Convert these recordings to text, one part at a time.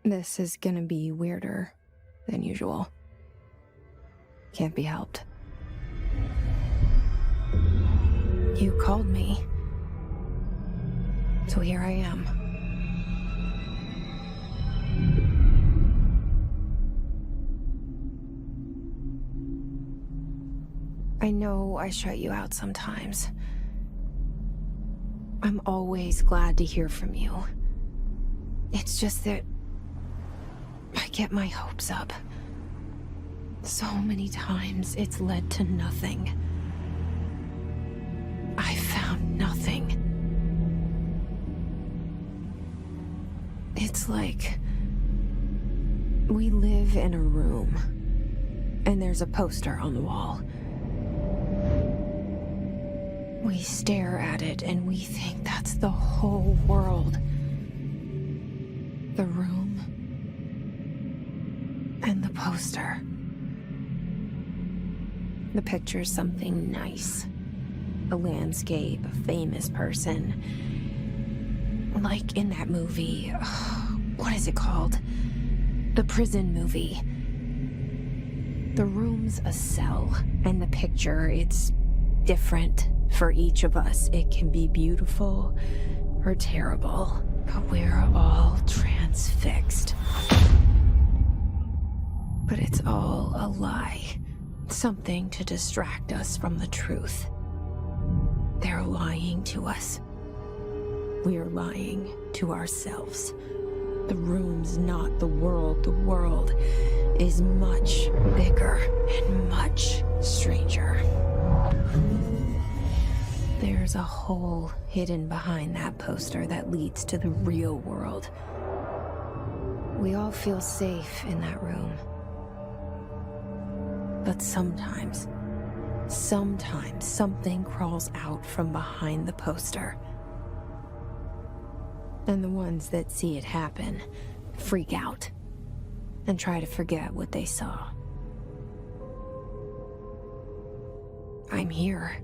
This is gonna be weirder than usual. Can't be helped. You called me. So here I am. I know I shut you out sometimes. I'm always glad to hear from you. It's just that I get my hopes up. So many times it's led to nothing. I found nothing. It's like we live in a room, and there's a poster on the wall. We stare at it and we think that's the whole world. The room and the poster. The picture's something nice. A landscape, a famous person. Like in that movie, what is it called? The prison movie. The room's a cell, and the picture, it's different for each of us. It can be beautiful or terrible, but we're all transfixed. But it's all a lie. Something to distract us from the truth. They're lying to us. We're lying to ourselves. The room's not the world. The world is much bigger and much stranger. There's a hole hidden behind that poster that leads to the real world. We all feel safe in that room. But sometimes something crawls out from behind the poster. And the ones that see it happen freak out and try to forget what they saw. I'm here.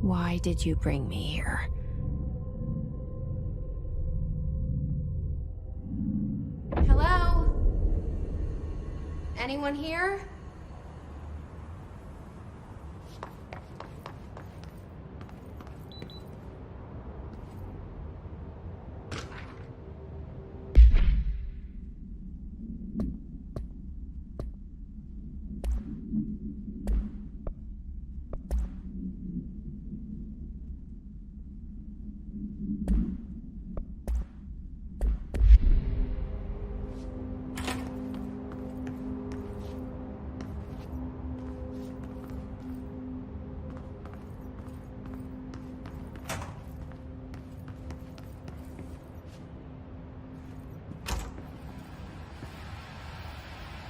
Why did you bring me here? Hello? Anyone here?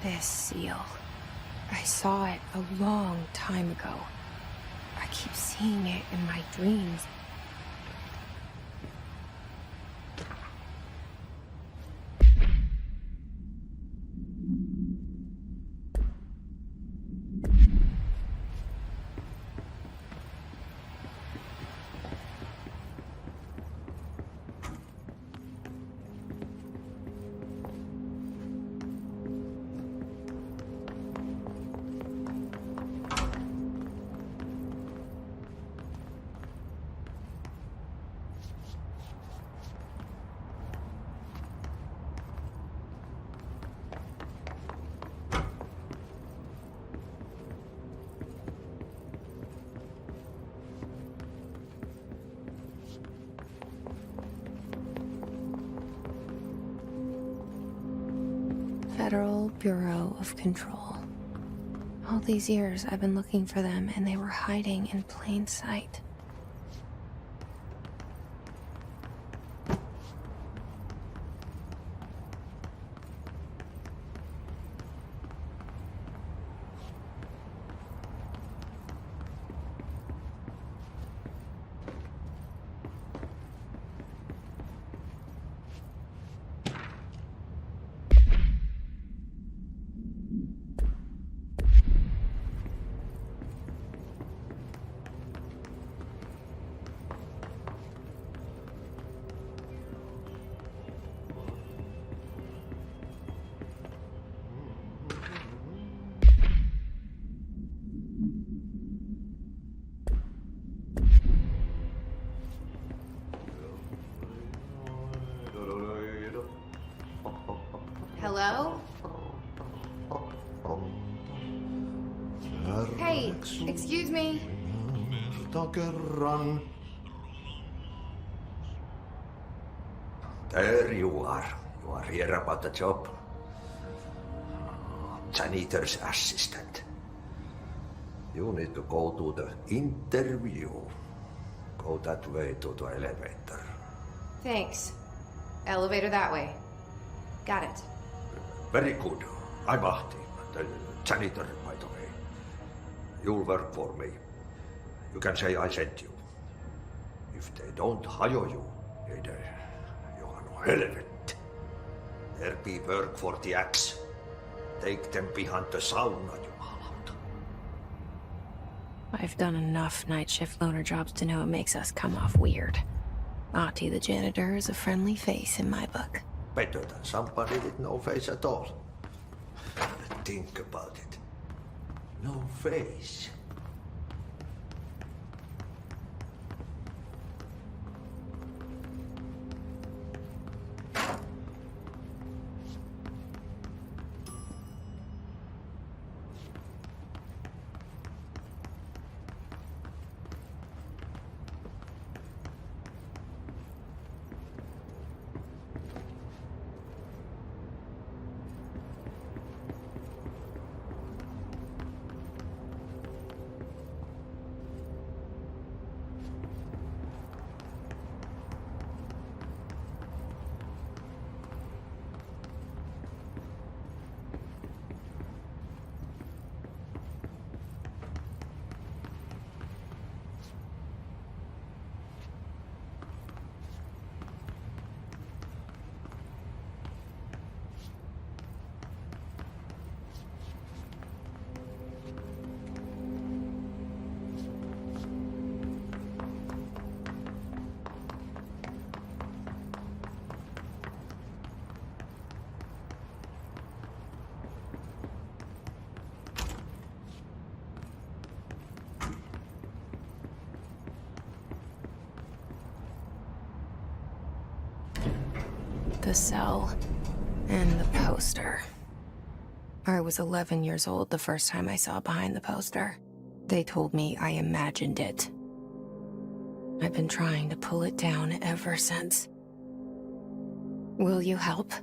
This seal. I saw it a long time ago. I keep seeing it in my dreams. Federal Bureau of Control. All these years I've been looking for them, and they were hiding in plain sight. Hello? Hey, excuse me. Kerran. There you are. You are here about the job. Janitor's assistant. You need to go to the interview. Go that way to the elevator. Thanks. Elevator that way. Got it. Very good. I'm Ahti, the janitor, by the way. You'll work for me. You can say I sent you. If they don't hire you, then you are no helvet. There be work for the axe. Take them behind the sauna, jumalauta. I've done enough night shift loner jobs to know it makes us come off weird. Ahti the janitor is a friendly face in my book. Better than somebody with no face at all. Think about it. No face. The cell and the poster. I was 11 years old the first time I saw behind the poster. They told me I imagined it. I've been trying to pull it down ever since. Will you help?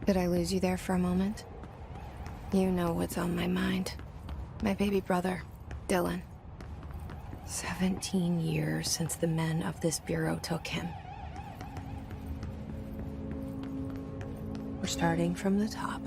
Did I lose you there for a moment? You know what's on my mind. My baby brother, Dylan. 17 years since the men of this bureau took him. We're starting from the top.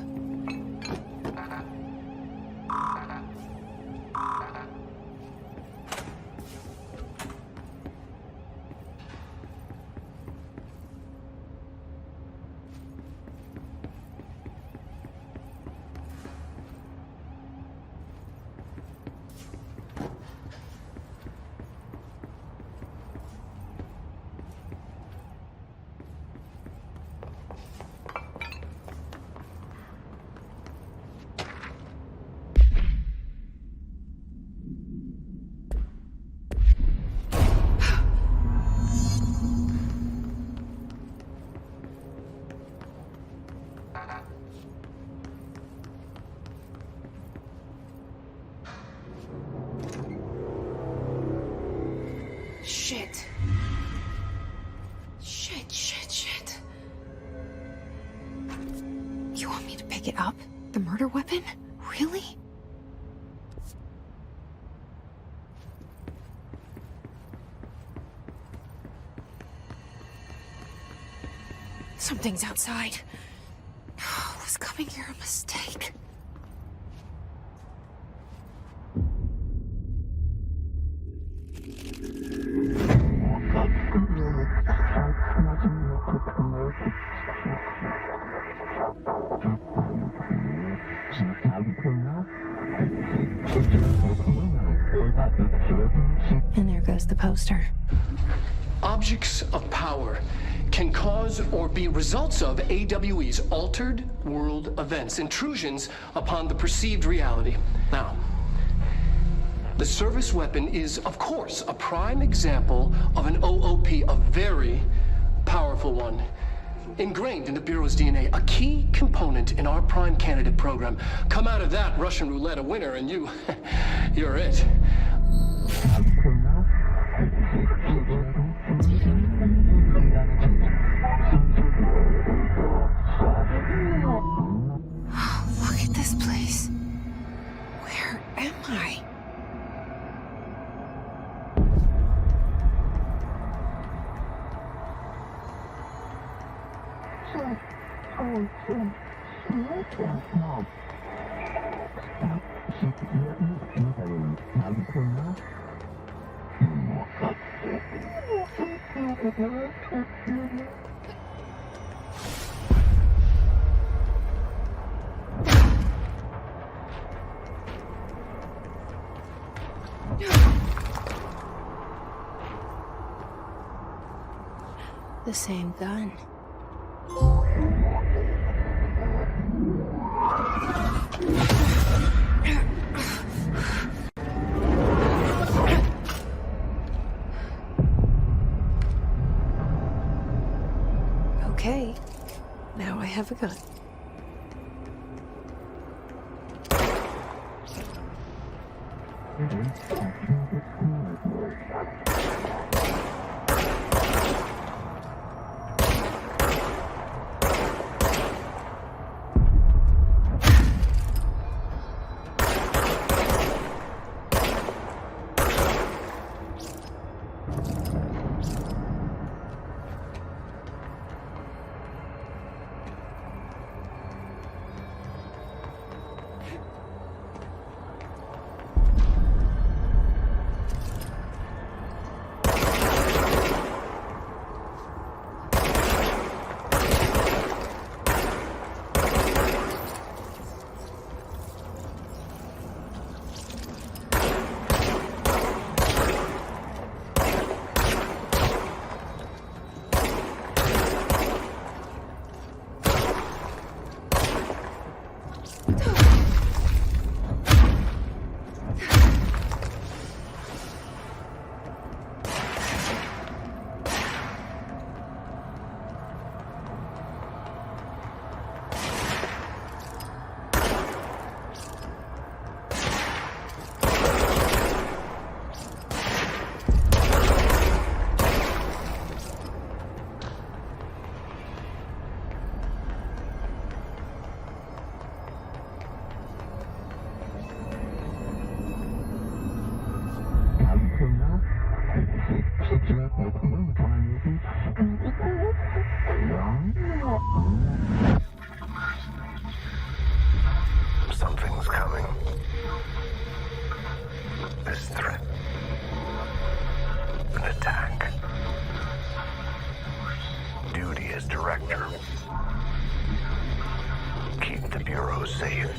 Shit. Shit. You want me to pick it up? The murder weapon? Really? Something's outside. Was coming here a mistake? And there goes the poster. Objects of power can cause or be results of AWE's altered world events, intrusions upon the perceived reality. Now, the service weapon is, of course, a prime example of an OOP, a very powerful one. Ingrained in the Bureau's DNA, a key component in our prime candidate program. Come out of that Russian roulette a winner and you're it. Look at this place. Where am I? The same gun. Okay, now I have a gun. Something's coming. This threat. An attack. Duty as director. Keep the Bureau safe.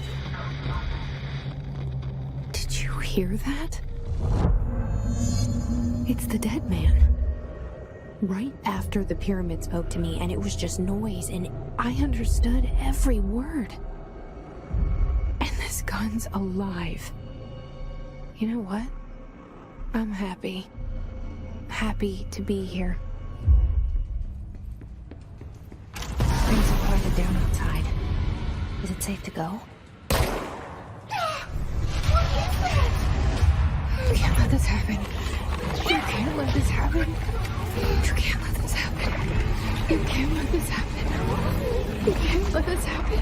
Did you hear that? It's the dead man. Right after the pyramid spoke to me, and it was just noise, and I understood every word. And this gun's alive. You know what? I'm happy. Happy to be here. Things are quieted down outside. Is it safe to go? You can't let this happen. You can't let this happen. happen. You can't let this happen. You can't let this happen. You can't let this happen.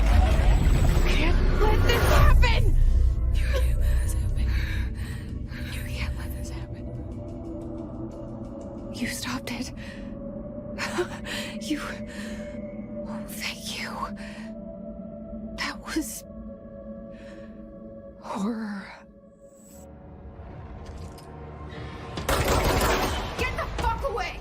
You can't let this happen. You can't let this happen. You can't let this happen. You stopped it. You... Oh, thank you. That was... horror. Get the fuck away!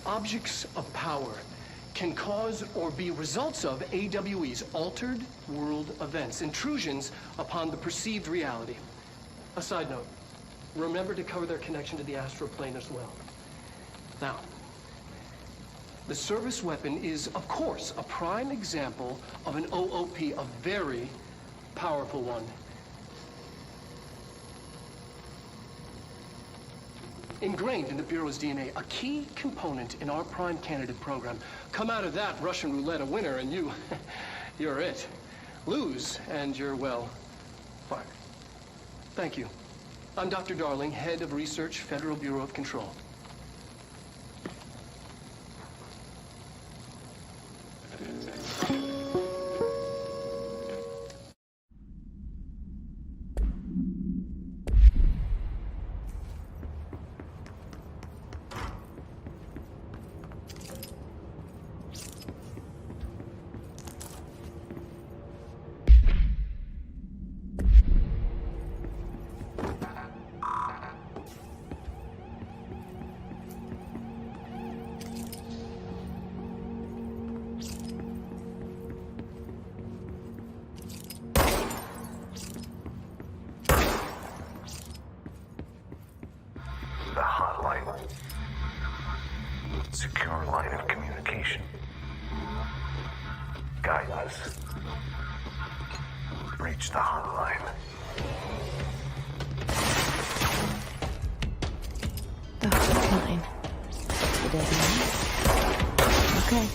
Objects of power can cause or be results of AWE's altered world events, intrusions upon the perceived reality. A side note, remember to cover their connection to the astral plane as well. Now, the service weapon is, of course, a prime example of an OOP, a very powerful one. Ingrained in the Bureau's DNA, a key component in our prime candidate program. Come out of that Russian roulette a winner and you're it. Lose and you're, well, fired. Thank you. I'm Dr. Darling, Head of Research, Federal Bureau of Control. The hotline. Secure line of communication. Guidance. Reach the hotline. The hotline. The dead end. Okay.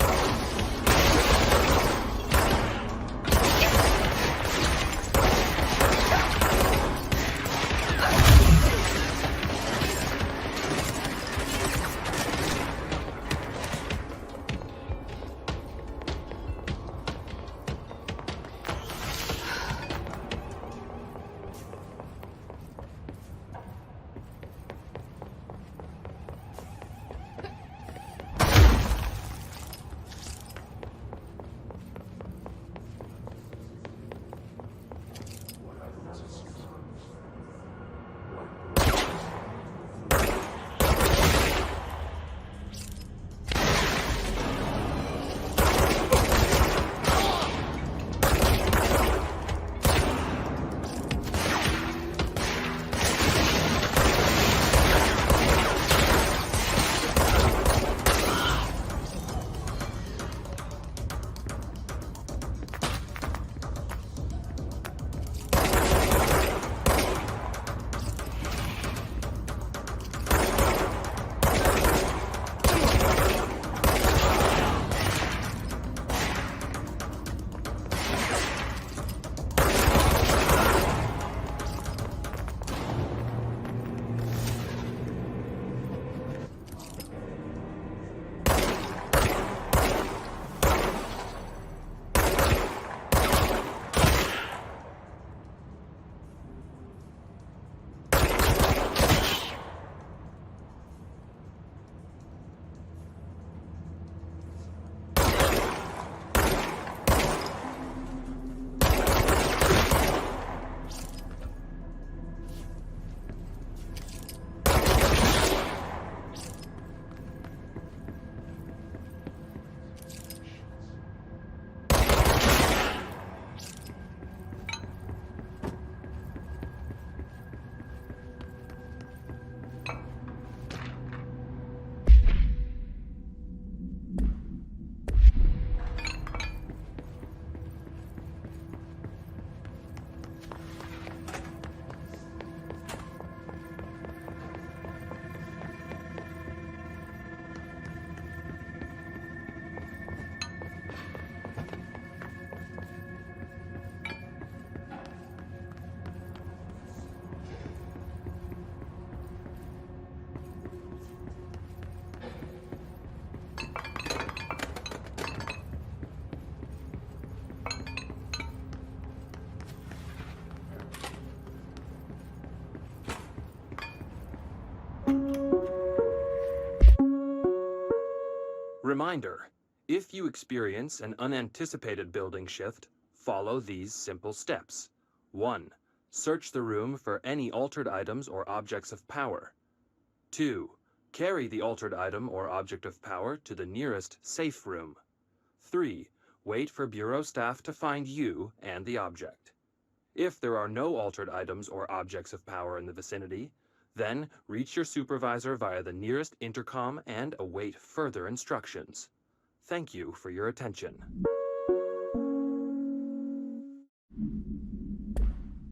Reminder, if you experience an unanticipated building shift, follow these simple steps. 1. Search the room for any altered items or objects of power. 2. Carry the altered item or object of power to the nearest safe room. 3. Wait for Bureau staff to find you and the object. If there are no altered items or objects of power in the vicinity, then reach your supervisor via the nearest intercom and await further instructions. Thank you for your attention.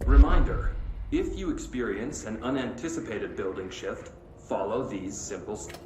Reminder, if you experience an unanticipated building shift, follow these simple steps.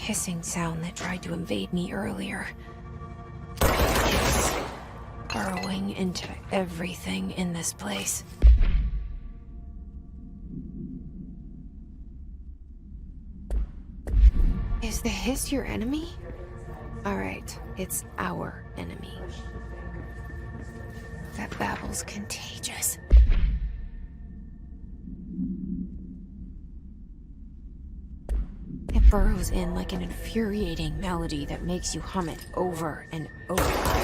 Hissing sound that tried to invade me earlier. It's burrowing into everything in this place. Is the hiss your enemy? Alright, it's our enemy. That babble's contagious. It burrows in like an infuriating melody that makes you hum it over and over.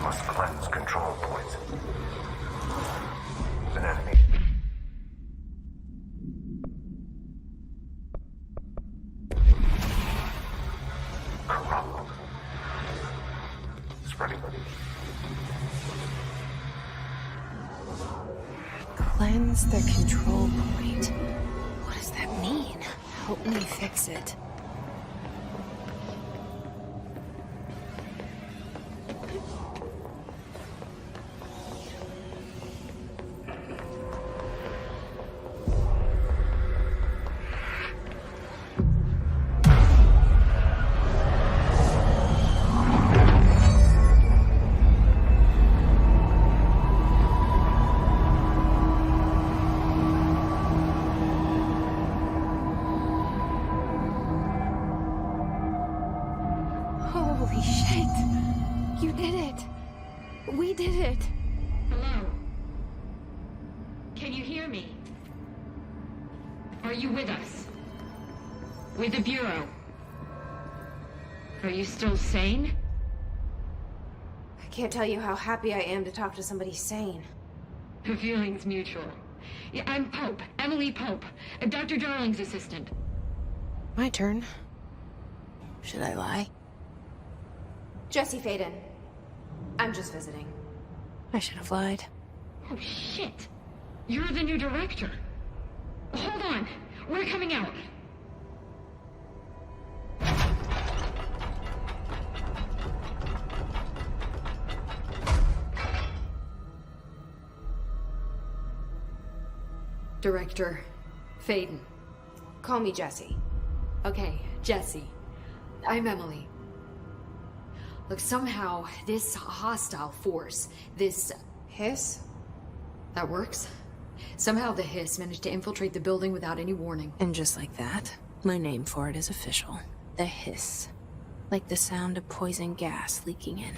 Must cleanse control points. An enemy. Corrupt. Spreading. Cleanse the control point. What does that mean? Help me fix it. Holy shit! You did it! We did it! Hello? Can you hear me? Are you with us? With the Bureau? Are you still sane? I can't tell you how happy I am to talk to somebody sane. The feeling's mutual. Yeah, I'm Pope, Emily Pope, Dr. Darling's assistant. My turn. Should I lie? Jesse Faden. I'm just visiting. I should have lied. Oh, shit. You're the new director. Hold on. We're coming out. Director Faden. Call me Jesse. Okay, Jesse. I'm Emily. Look, somehow this hostile force, this Hiss? that works. Somehow the Hiss managed to infiltrate the building without any warning. And just like that, my name for it is official. The Hiss. Like the sound of poison gas leaking in.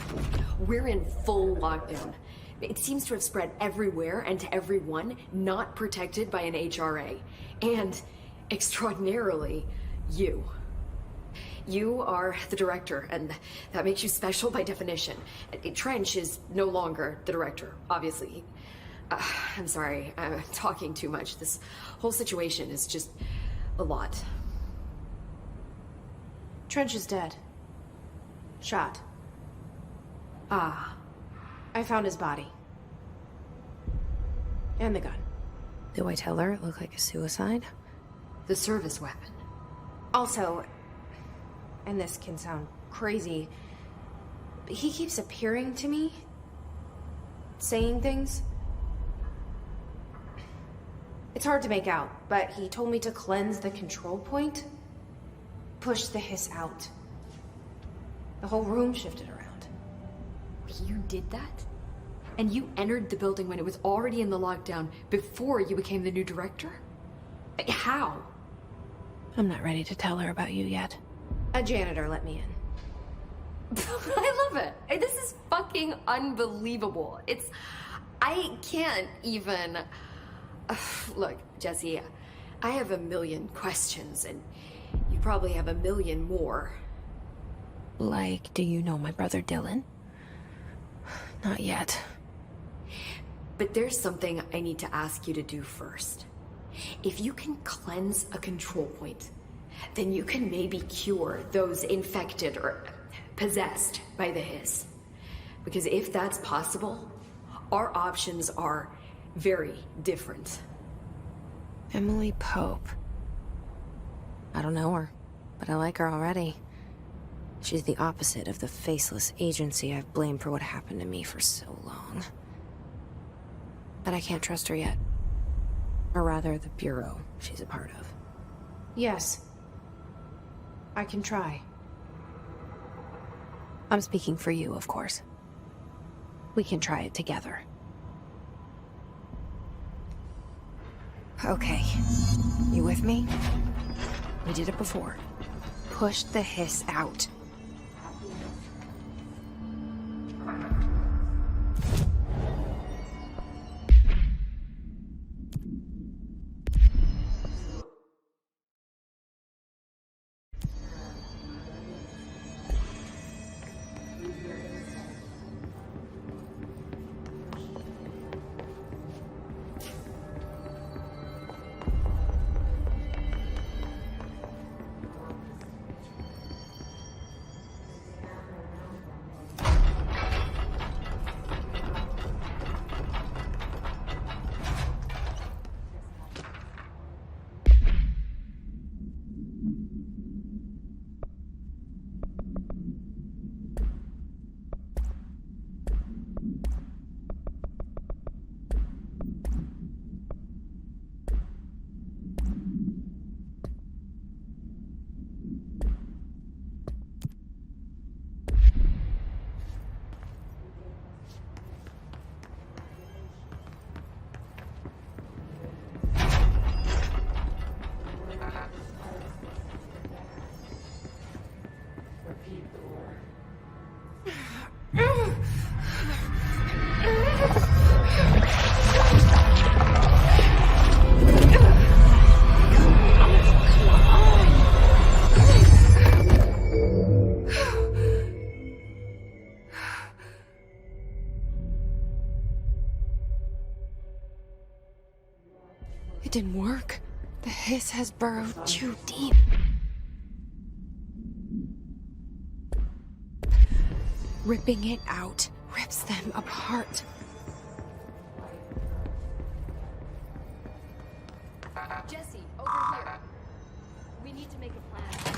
We're in full lockdown. It seems to have spread everywhere and to everyone not protected by an HRA. And, extraordinarily, you. You are the director, and that makes you special by definition. Trench is no longer the director, obviously. I'm sorry, I'm talking too much. This whole situation is just a lot. Trench is dead. Shot. Ah, I found his body. And the gun. Do I tell her it looked like a suicide? the service weapon. Also, and this can sound crazy, but he keeps appearing to me, saying things. It's hard to make out, but he told me to cleanse the control point, push the hiss out. The whole room shifted around. You did that? And you entered the building when it was already in the lockdown before you became the new director? How? I'm not ready to tell her about you yet. A janitor let me in. I love it. This is fucking unbelievable. I can't even... Look, Jesse, I have a million questions, and you probably have a million more. Like, do you know my brother Dylan? Not yet. But there's something I need to ask you to do first. If you can cleanse a control point, then you can maybe cure those infected or possessed by the hiss. Because if that's possible, our options are very different. Emily Pope. I don't know her, but I like her already. She's the opposite of the faceless agency I've blamed for what happened to me for so long. But I can't trust her yet. Or rather, the Bureau she's a part of. Yes. I can try. I'm speaking for you, of course. We can try it together. Okay. You with me? We did it before. Push the hiss out. It didn't work. The hiss has burrowed too deep. Ripping it out rips them apart. Jesse, over here. We need to make a plan.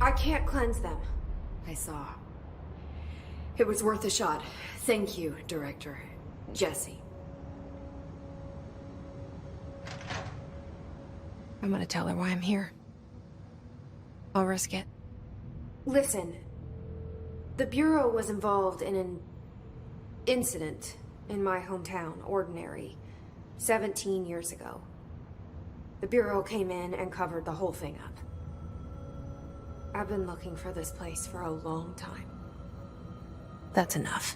I can't cleanse them. I saw. It was worth a shot. Thank you, Director. Jesse. I'm gonna tell her why I'm here. I'll risk it. Listen, the Bureau was involved in an incident in my hometown, Ordinary, 17 years ago. The Bureau came in and covered the whole thing up. I've been looking for this place for a long time. That's enough.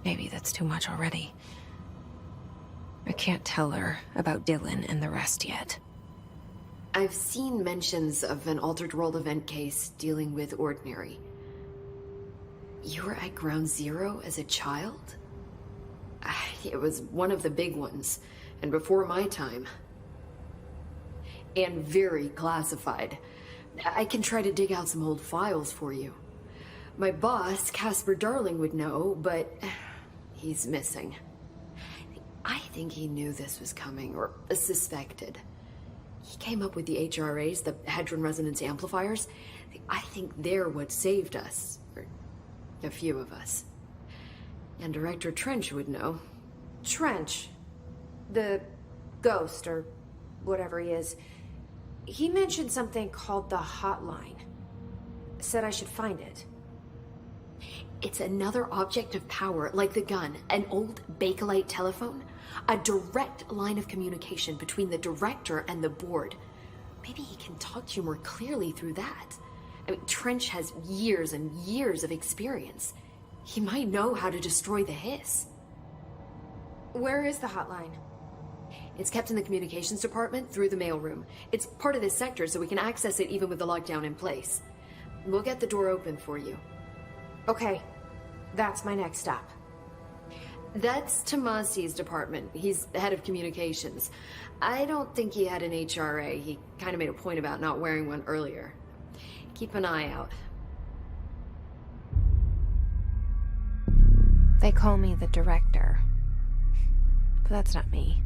Maybe that's too much already. I can't tell her about Dylan and the rest yet. I've seen mentions of an Altered World event case dealing with Ordinary. You were at Ground Zero as a child? It was one of the big ones, and before my time. And very classified. I can try to dig out some old files for you. My boss, Casper Darling, would know, but he's missing. I think he knew this was coming, or suspected. He came up with the HRAs, the Hadron Resonance Amplifiers. I think they're what saved us, or a few of us. And Director Trench would know. Trench, the ghost, or whatever he is, he mentioned something called the Hotline. Said I should find it. It's another object of power, like the gun, an old Bakelite telephone. A direct line of communication between the director and the board. Maybe he can talk to you more clearly through that. I mean, Trench has years and years of experience. He might know how to destroy the hiss. Where is the hotline? It's kept in the communications department through the mailroom. It's part of this sector, so we can access it even with the lockdown in place. We'll get the door open for you. Okay, that's my next stop. That's Tomasi's department. He's the head of communications. I don't think he had an HRA. He kind of made a point about not wearing one earlier. Keep an eye out. They call me the director. But that's not me.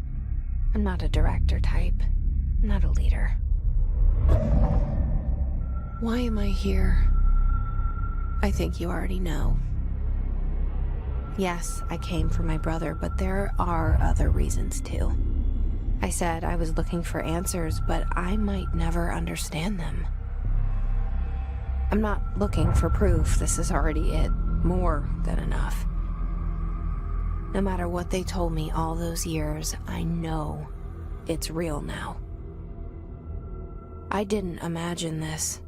I'm not a director type. I'm not a leader. Why am I here? I think you already know. Yes, I came for my brother, but there are other reasons too. I said I was looking for answers, but I might never understand them. I'm not looking for proof. This is already it. More than enough. No matter what they told me all those years, I know it's real now. I didn't imagine this.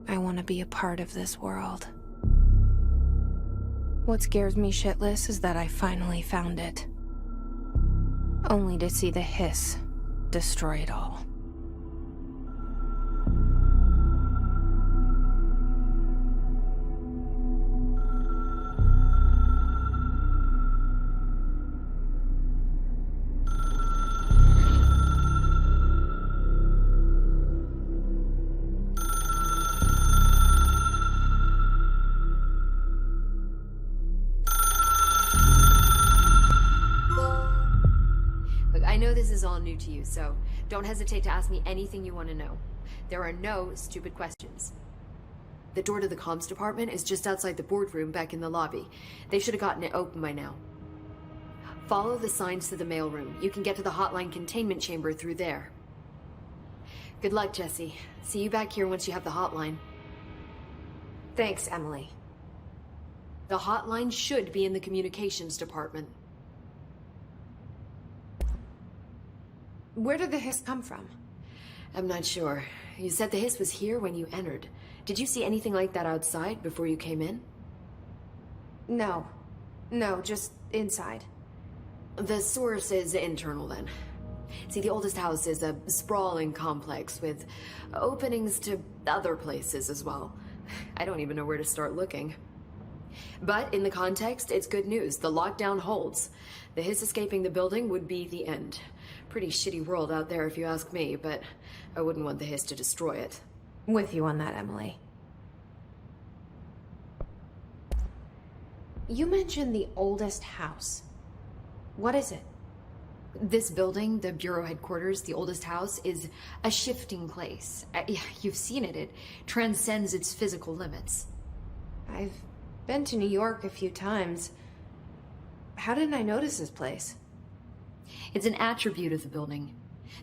I want to be a part of this world. What scares me shitless is that I finally found it. Only to see the hiss destroy it all. I know this is all new to you, so don't hesitate to ask me anything you want to know. There are no stupid questions. The door to the comms department is just outside the boardroom back in the lobby. They should have gotten it open by now. Follow the signs to the mailroom. You can get to the hotline containment chamber through there. Good luck, Jesse. See you back here once you have the hotline. Thanks, Emily. The hotline should be in the communications department. Where did the hiss come from? I'm not sure. You said the hiss was here when you entered. Did you see anything like that outside before you came in? No. No, just inside. The source is internal then. See, the oldest house is a sprawling complex with openings to other places as well. I don't even know where to start looking. But in the context, it's good news. The lockdown holds. The hiss escaping the building would be the end. Pretty shitty world out there if you ask me, but I wouldn't want the hiss to destroy it. With you on that, Emily. You mentioned the oldest house. What is it? This building, the Bureau headquarters, the oldest house, is a shifting place. Yeah, you've seen it. It transcends its physical limits. I've been to New York a few times. How didn't I notice this place? It's an attribute of the building.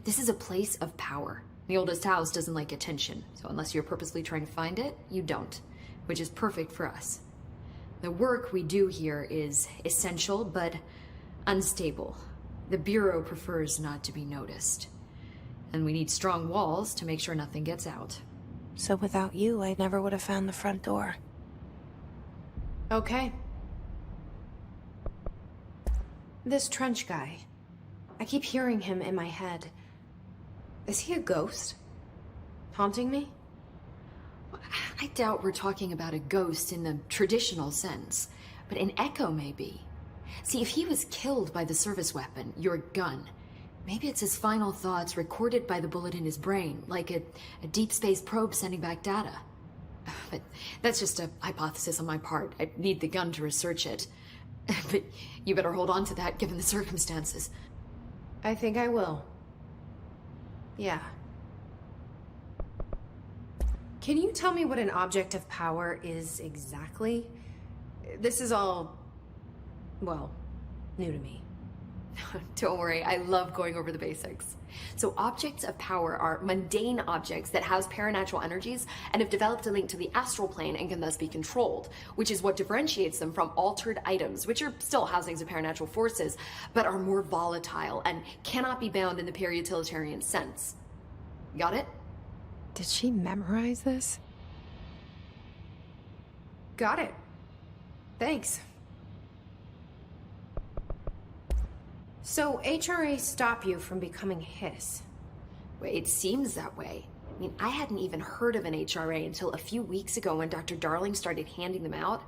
This is a place of power. The oldest house doesn't like attention, so unless you're purposely trying to find it, you don't, which is perfect for us. The work we do here is essential, but unstable. The Bureau prefers not to be noticed. And we need strong walls to make sure nothing gets out. So without you, I never would have found the front door. Okay. This Trench guy. I keep hearing him in my head. Is he a ghost? Haunting me? I doubt we're talking about a ghost in the traditional sense, but an echo maybe. See, if he was killed by the service weapon, your gun, maybe it's his final thoughts recorded by the bullet in his brain, like a deep space probe sending back data. But that's just a hypothesis on my part. I need the gun to research it. But you better hold on to that given the circumstances. I think I will. Yeah. Can you tell me what an object of power is exactly? This is all, well, new to me. Don't worry, I love going over the basics. So objects of power are mundane objects that house paranatural energies and have developed a link to the astral plane and can thus be controlled, which is what differentiates them from altered items, which are still housings of paranatural forces, but are more volatile and cannot be bound in the peri-utilitarian sense. Got it? Did she memorize this? Got it. Thanks. So HRA stop you from becoming Hiss? Well, it seems that way. I mean, I hadn't even heard of an HRA until a few weeks ago when Dr. Darling started handing them out.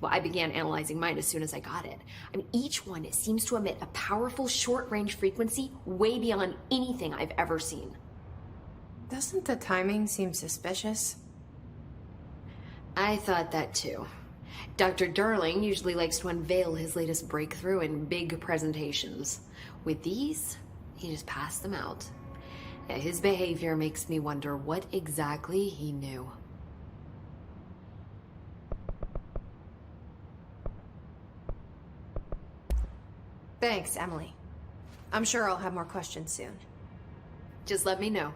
Well, I began analyzing mine as soon as I got it. I mean, each one seems to emit a powerful short-range frequency way beyond anything I've ever seen. Doesn't the timing seem suspicious? I thought that too. Dr. Darling usually likes to unveil his latest breakthrough in big presentations. With these, he just passed them out. Yeah, his behavior makes me wonder what exactly he knew. Thanks, Emily. I'm sure I'll have more questions soon. Just let me know.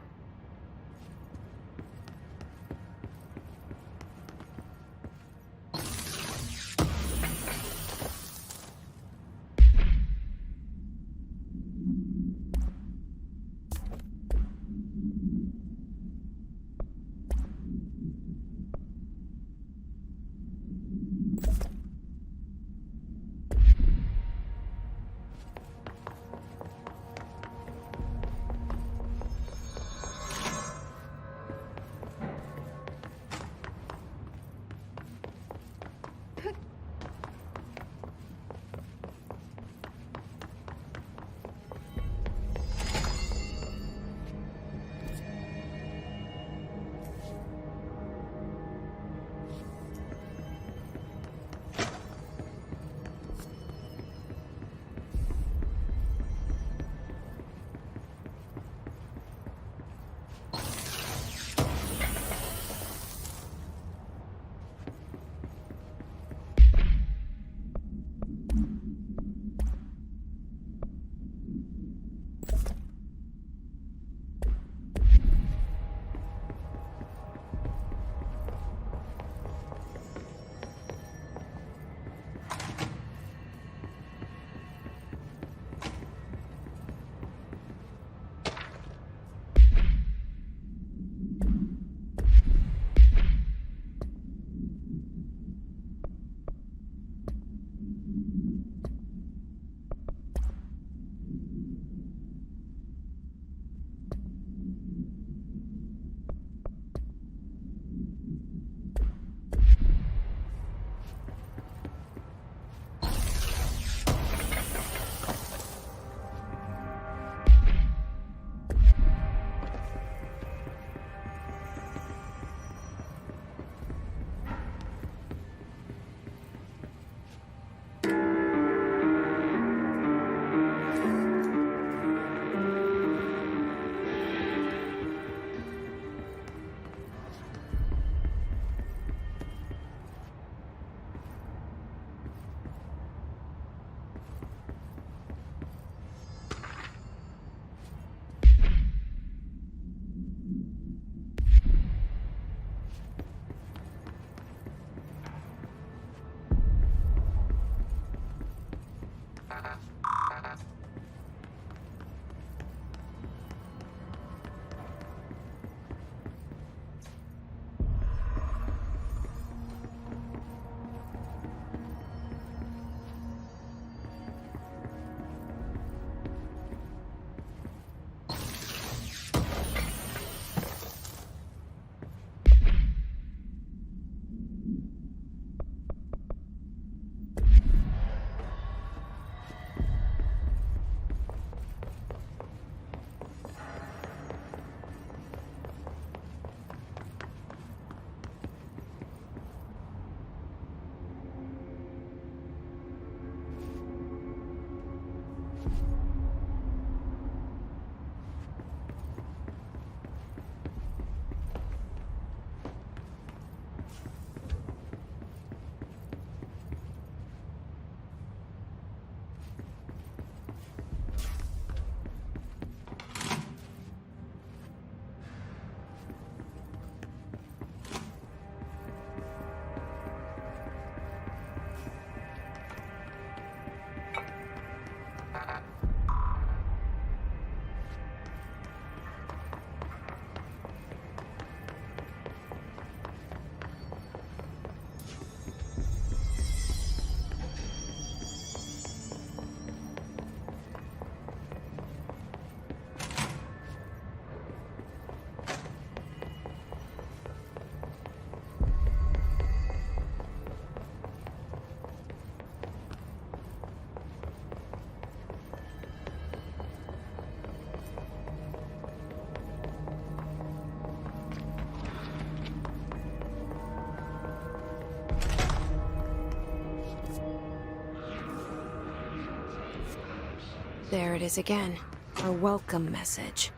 There it is again. A welcome message.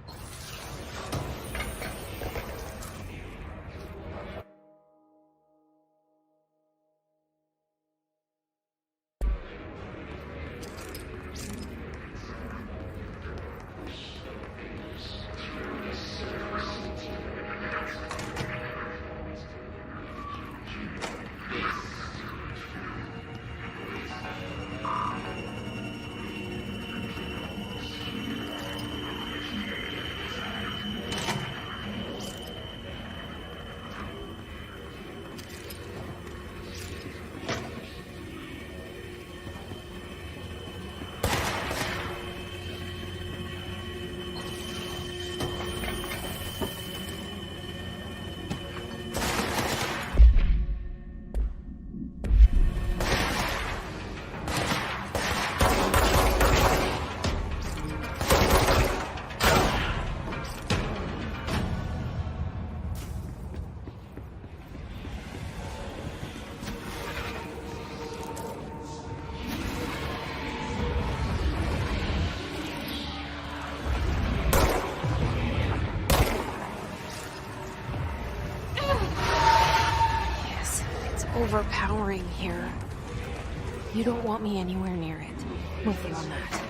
Overpowering here. You don't want me anywhere near it. With you on that.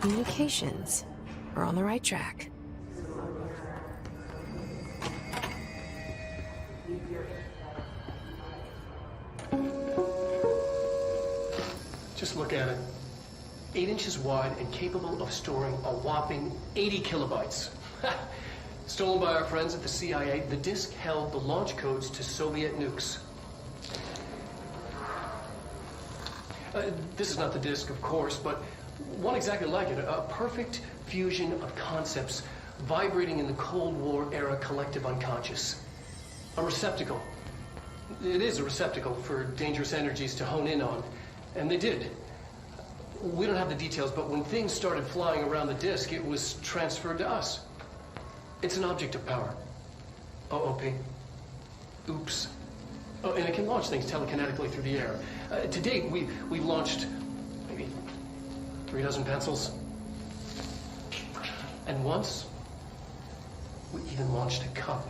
Communications. We're on the right track. Just look at it. 8 inches wide and capable of storing a whopping 80 kilobytes. Stolen by our friends at the CIA, the disk held the launch codes to Soviet nukes. This is not the disk, of course, but one exactly like it. A perfect fusion of concepts vibrating in the Cold War era collective unconscious. A receptacle. It is a receptacle for dangerous energies to hone in on. And they did. We don't have the details, but when things started flying around the disk, it was transferred to us. It's an object of power. OOP. Oops. Oh, and it can launch things telekinetically through the air. To date, we've launched maybe 3 dozen pencils. And once, we even launched a cup.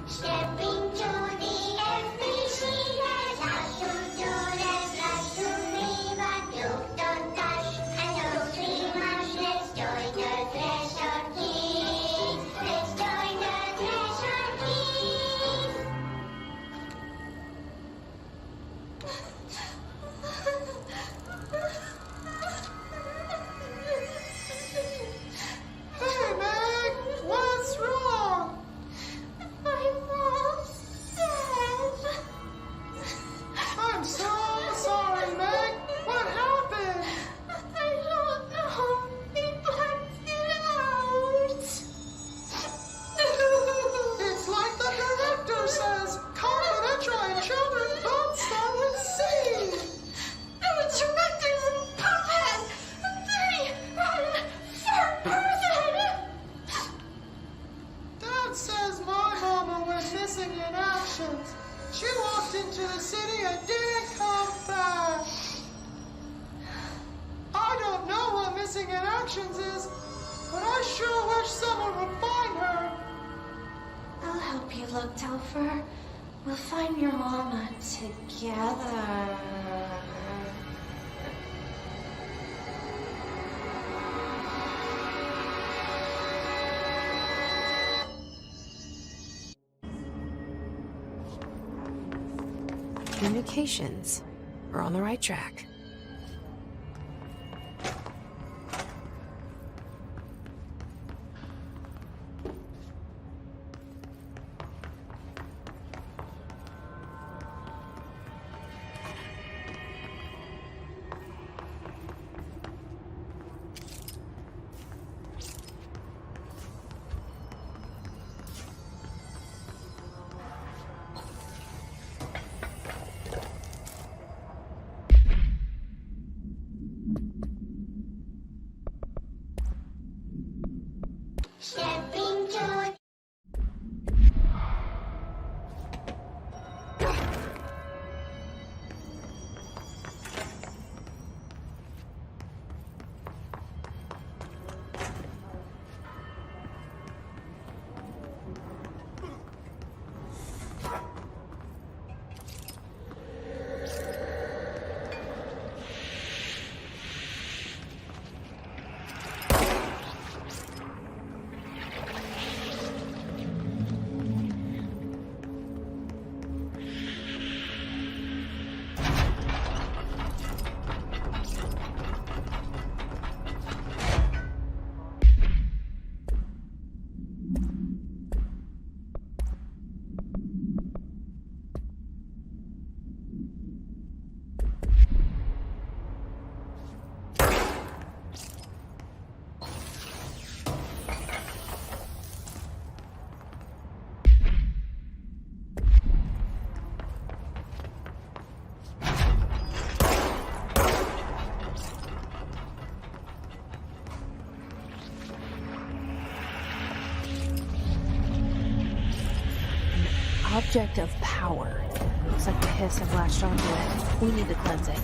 Step into the FBC, there's lots to do, there's lots to be, but don't dash and don't be much. Let's join the Treasure Keys. Let's join the Treasure Keys. Hey, Meg! What's wrong? My mom's dead. I'm so sorry, Meg. What happened? I don't know. They blacked it out. It's like the director says, confidential and children don't start at sea. The director's a puppet. They run for person. Dad says my mama went missing in action. She walked into the city and didn't come back. I don't know what missing in actions is, but I sure wish someone would find her. I'll help you look, Telfer. We'll find your mama together. Communications. We're on the right track. Step into Object of power. Looks like the hiss have latched onto it. We need to cleanse it.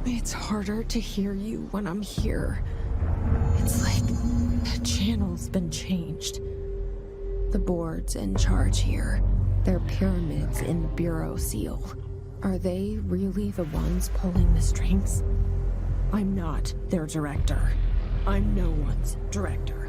It's harder to hear you when I'm here. It's like the channel's been changed. The board's in charge here. They're pyramids in the Bureau seal. Are they really the ones pulling the strings? I'm not their director. I'm no one's director.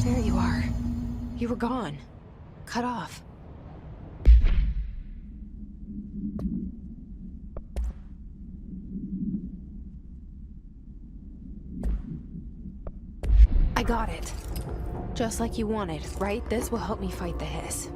There you are. You were gone. Cut off. I got it. Just like you wanted, right? This will help me fight the hiss.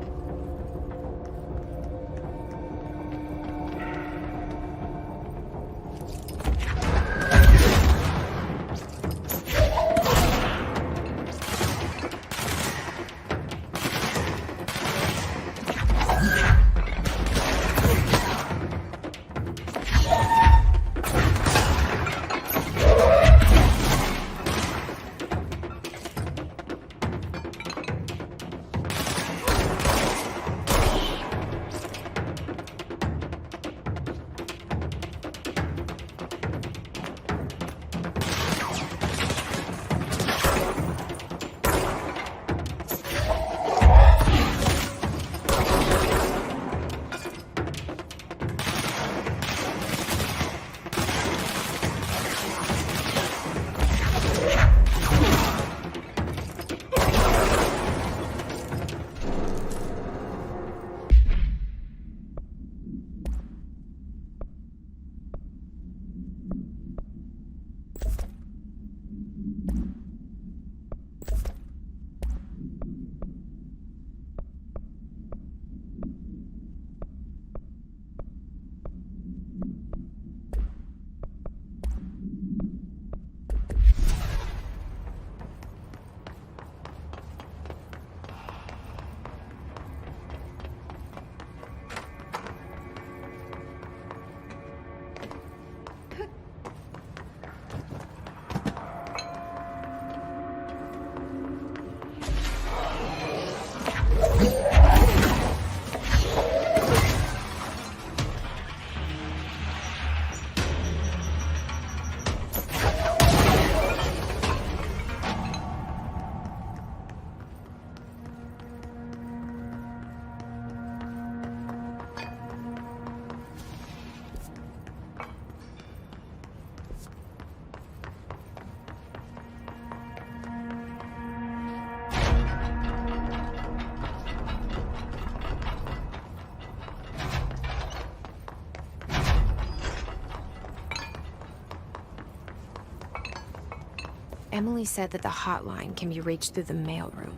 Emily said that the hotline can be reached through the mailroom.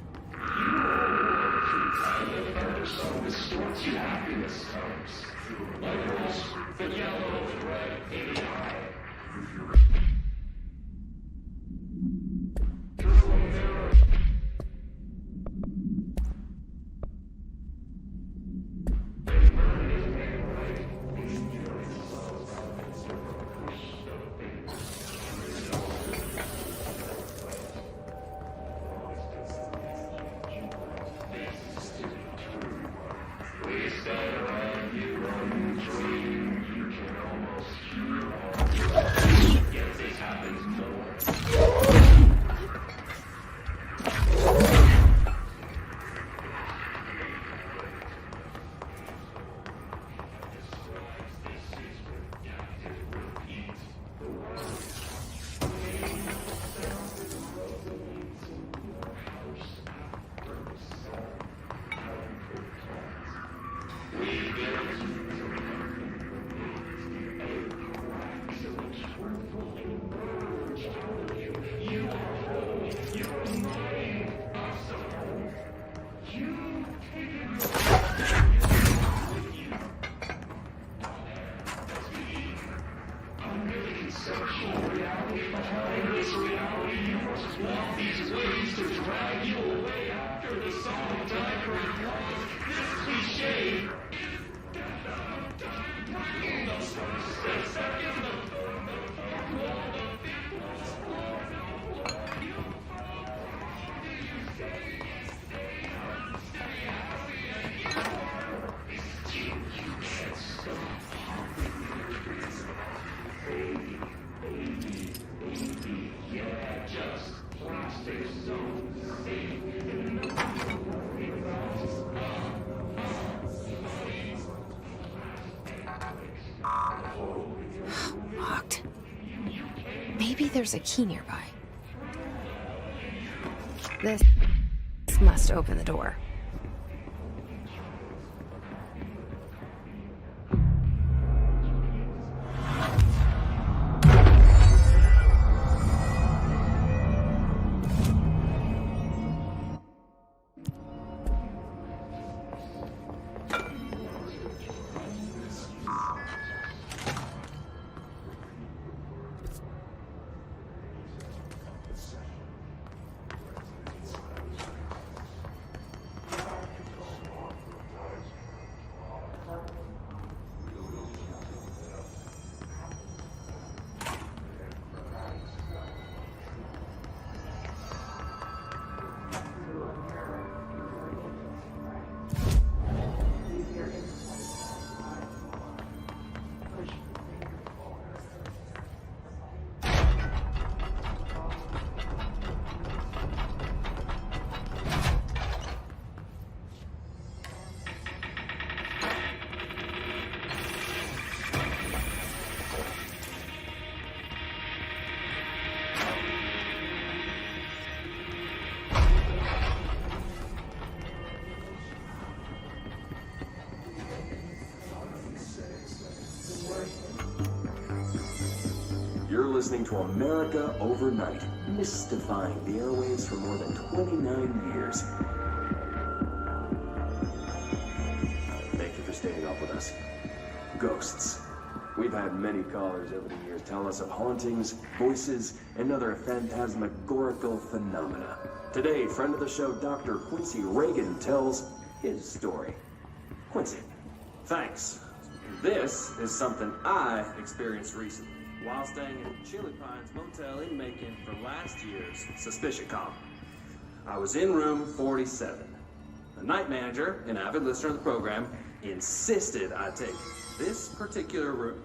Locked. Maybe there's a key nearby. This must open the door. You're listening to America Overnight, mystifying the airwaves for more than 29 years. Thank you for staying up with us. Ghosts. We've had many callers over the years tell us of hauntings, voices, and other phantasmagorical phenomena. Today, friend of the show, Dr. Quincy Reagan, tells his story. Quincy. Thanks. This is something I experienced recently while staying at Chili Pines Motel in Macon for last year's Suspicion Con. I was in room 47. The night manager, an avid listener of the program, insisted I take this particular room.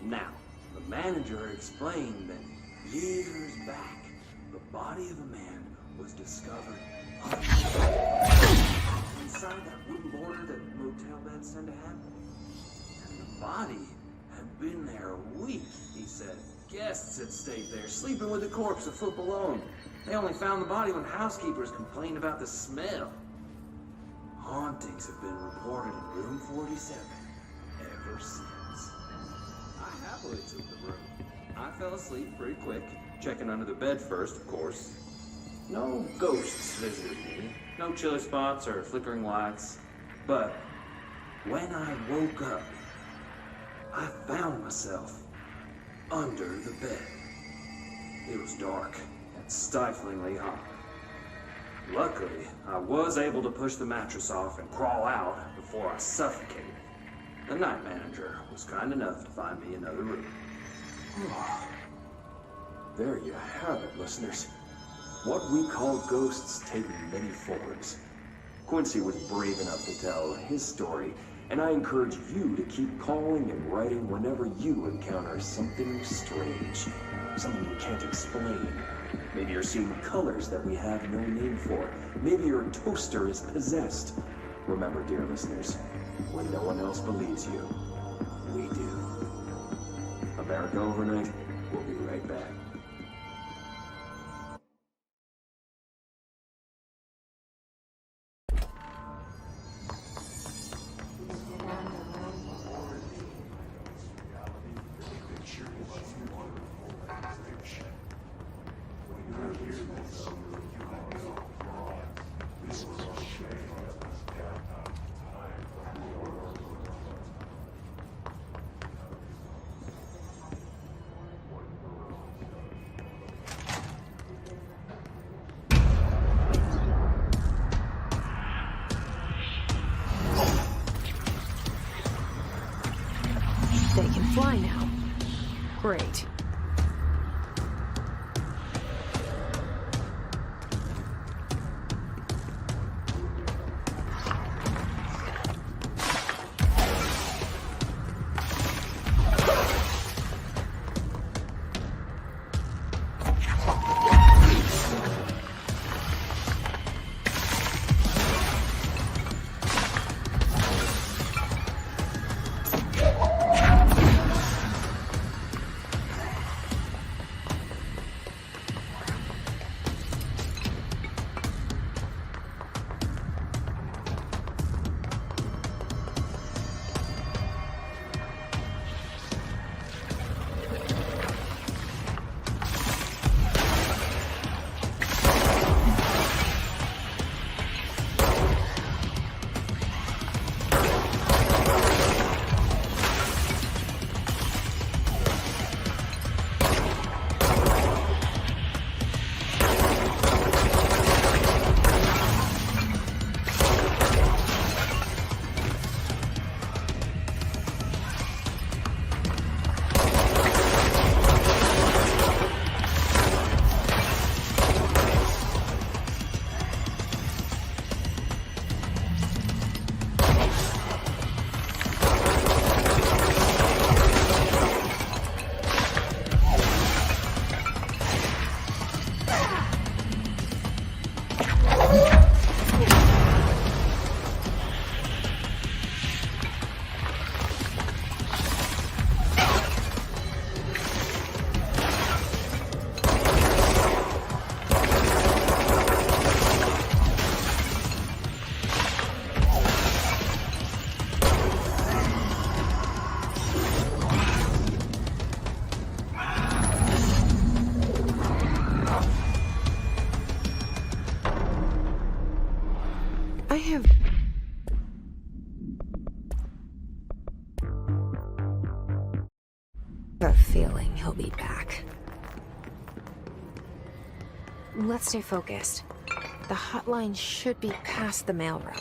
Now, the manager explained that years back, the body of a man was discovered inside that wooden border that motel beds tend to have. And the body had been there a week, he said. Guests had stayed there, sleeping with the corpse a foot below them. They only found the body when housekeepers complained about the smell. Hauntings have been reported in room 47 ever since. I happily took the room. I fell asleep pretty quick, checking under the bed first, of course. No ghosts visited me. No chilly spots or flickering lights. But when I woke up, I found myself under the bed. It was dark and stiflingly hot. Luckily, I was able to push the mattress off and crawl out before I suffocated. The night manager was kind enough to find me another room. There you have it, listeners. What we call ghosts take many forms. Quincy was brave enough to tell his story, and I encourage you to keep calling and writing whenever you encounter something strange, something you can't explain. Maybe you're seeing colors that we have no name for. Maybe your toaster is possessed. Remember, dear listeners, when no one else believes you, we do. America Overnight, we'll be right back. They can fly now. Great. I have a feeling he'll be back. Let's stay focused. The hotline should be past the mailroom.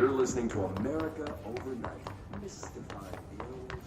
You're listening to America Overnight, mystifying the aliens.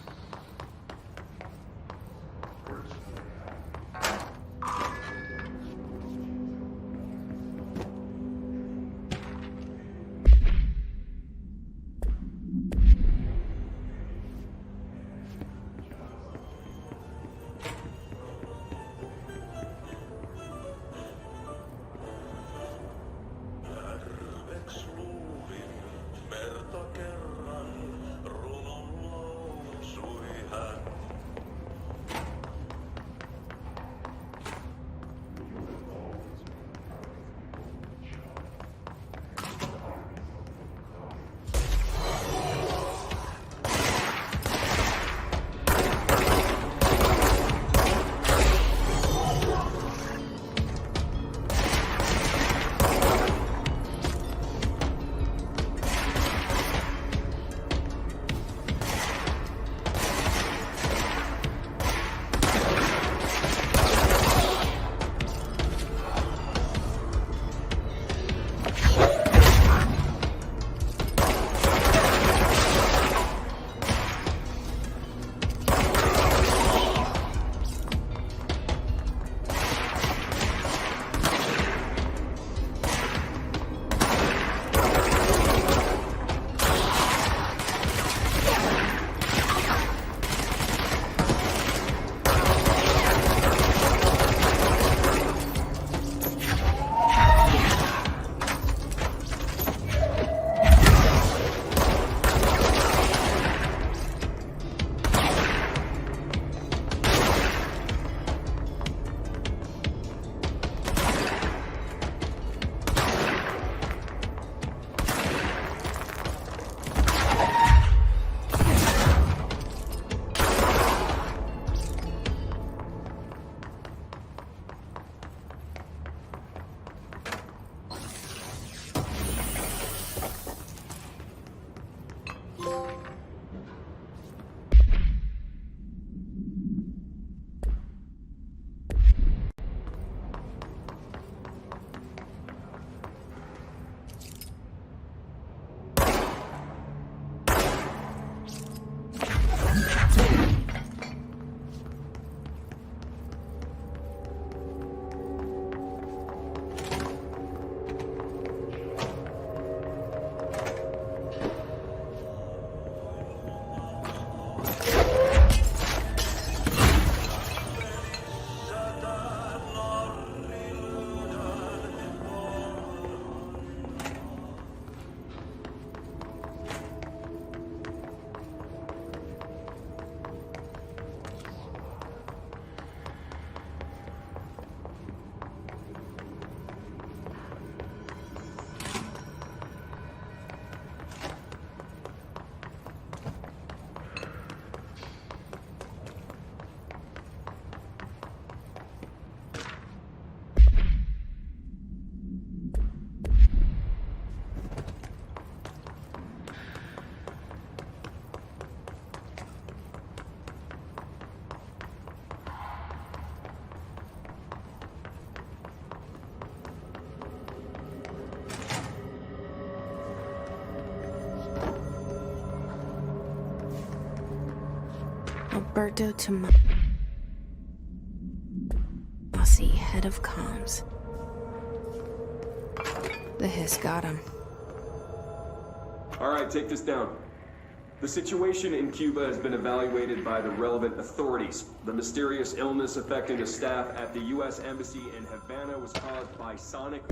Alberto Tomasi, head of comms. The hiss got him. All right, take this down. The situation in Cuba has been evaluated by the relevant authorities. The mysterious illness affecting the staff at the U.S. Embassy in Havana was caused by sonic...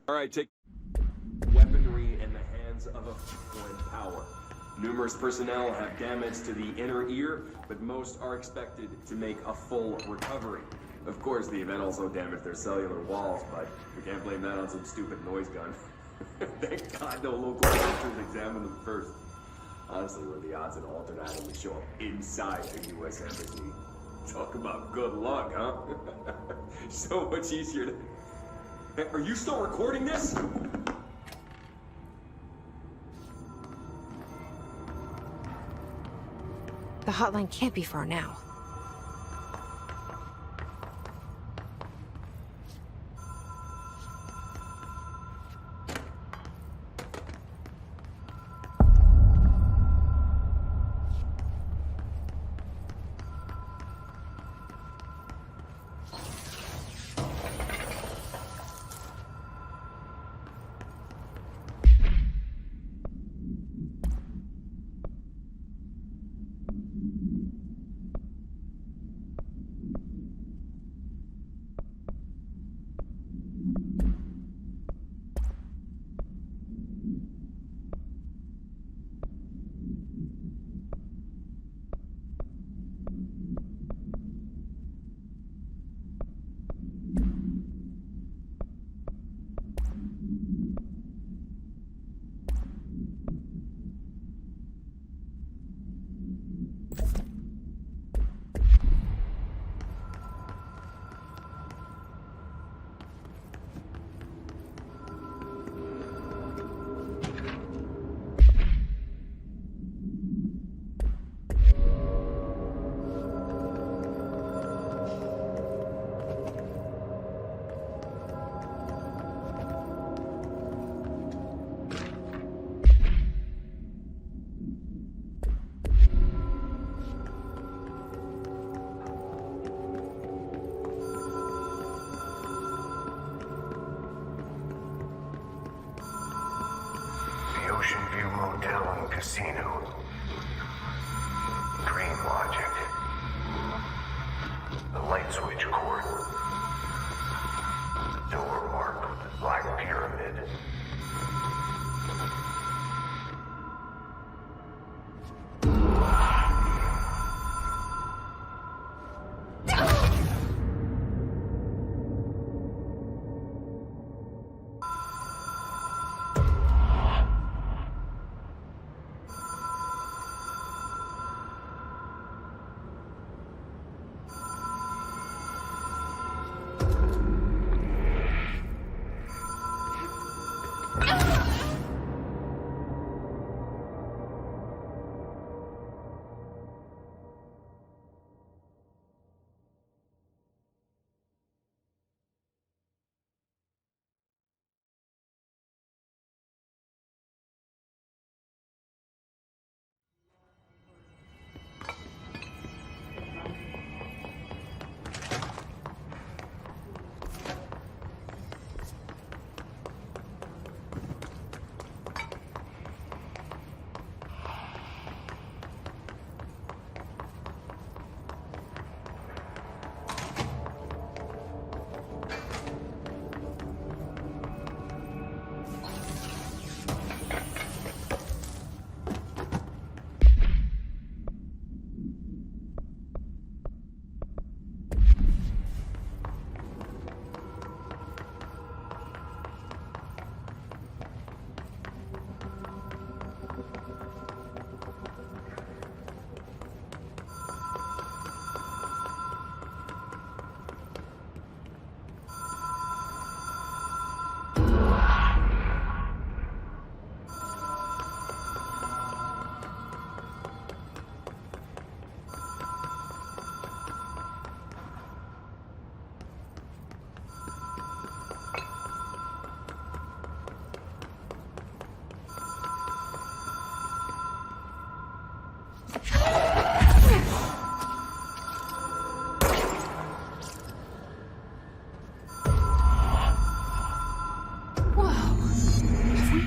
All right, take weaponry in the hands of a foreign power. Numerous personnel have damage to the inner ear, but most are expected to make a full recovery. Of course, the event also damaged their cellular walls, but we can't blame that on some stupid noise gun. Thank God no local officers examined them first. Honestly, what are the odds an alternate item would show up inside the U.S. Embassy? Talk about good luck, huh? So much easier to... Hey, are you still recording this? The hotline can't be far now. casino. Dream logic. The light switch cord. Door marked with the Black Pyramid.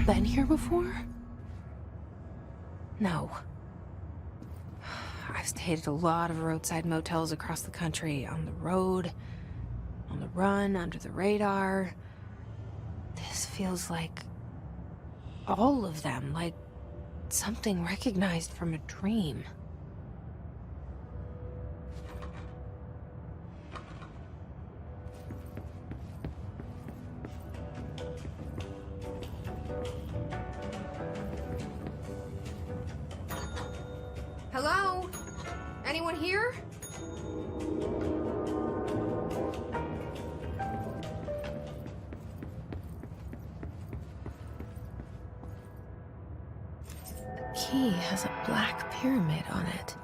Been here before? No. I've stayed at a lot of roadside motels across the country, on the road, on the run, under the radar. This feels like all of them, like something recognized from a dream. Hello? Anyone here? The key has a black pyramid on it.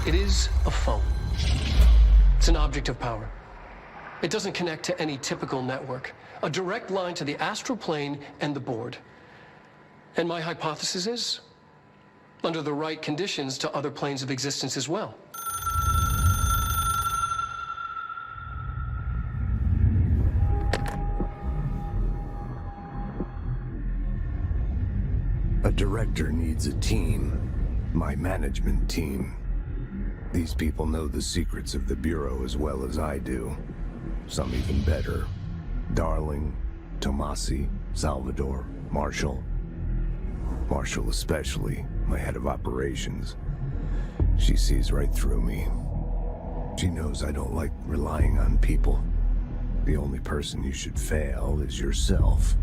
It is a phone. It's an object of power. It doesn't connect to any typical network. A direct line to the astral plane and the board. And my hypothesis is, under the right conditions, to other planes of existence as well. A director needs a team. My management team. These people know the secrets of the Bureau as well as I do. Some even better. Darling, Tomasi, Salvador, Marshall. Marshall especially, my head of operations. She sees right through me. She knows I don't like relying on people. The only person you should fail is yourself.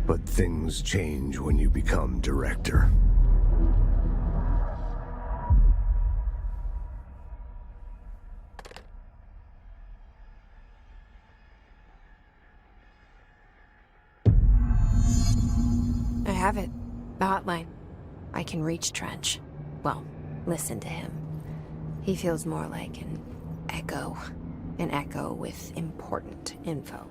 But things change when you become director. I have it. The hotline. I can reach Trench. Well, listen to him. He feels more like an echo. An echo with important info.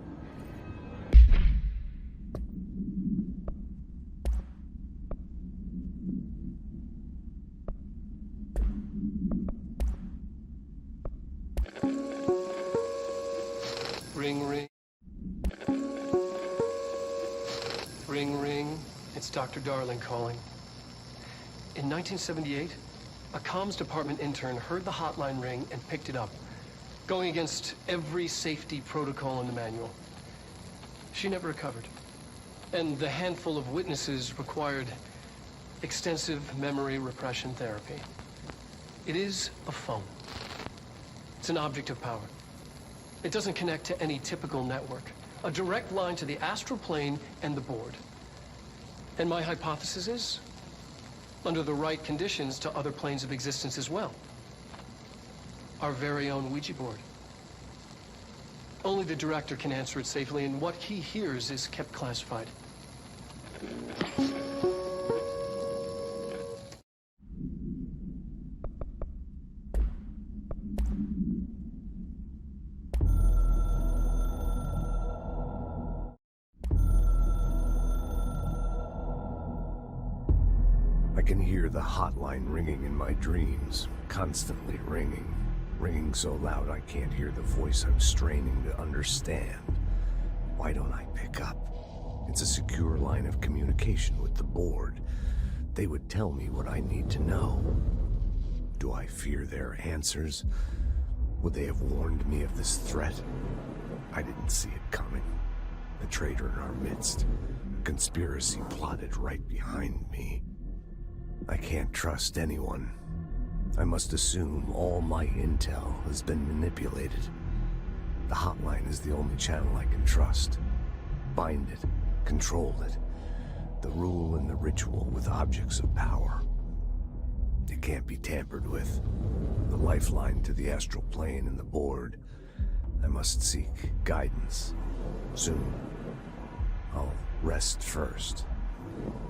Ring, ring. Ring, ring. It's Dr. Darling calling. In 1978, a comms department intern heard the hotline ring and picked it up, going against every safety protocol in the manual. She never recovered. And the handful of witnesses required extensive memory repression therapy. It is a phone. It's an object of power. It doesn't connect to any typical network. A direct line to the astral plane and the board. And my hypothesis is, under the right conditions, to other planes of existence as well. Our very own Ouija board. Only the director can answer it safely, and what he hears is kept classified. I can hear the hotline ringing in my dreams, constantly ringing. Ringing so loud I can't hear the voice I'm straining to understand. Why don't I pick up? It's a secure line of communication with the board. They would tell me what I need to know. Do I fear their answers? Would they have warned me of this threat? I didn't see it coming. A traitor in our midst. A conspiracy plotted right behind me. I can't trust anyone. I must assume all my intel has been manipulated. The hotline is the only channel I can trust. bind it, control it. The rule and the ritual with objects of power. It can't be tampered with. The lifeline to the astral plane and the board. I must seek guidance. Soon. I'll rest first.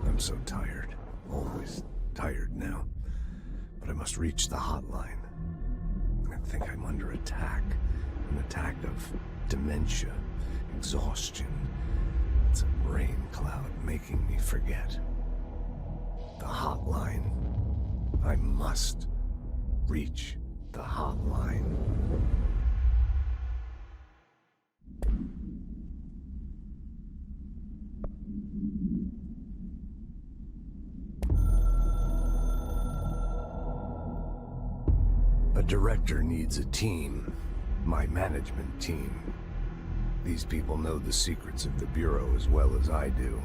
I'm so tired. Always tired now. But I must reach the hotline. I think I'm under attack. An attack of dementia, exhaustion. It's a rain cloud making me forget. The hotline. I must reach the hotline. A director needs a team. My management team. These people know the secrets of the Bureau as well as I do.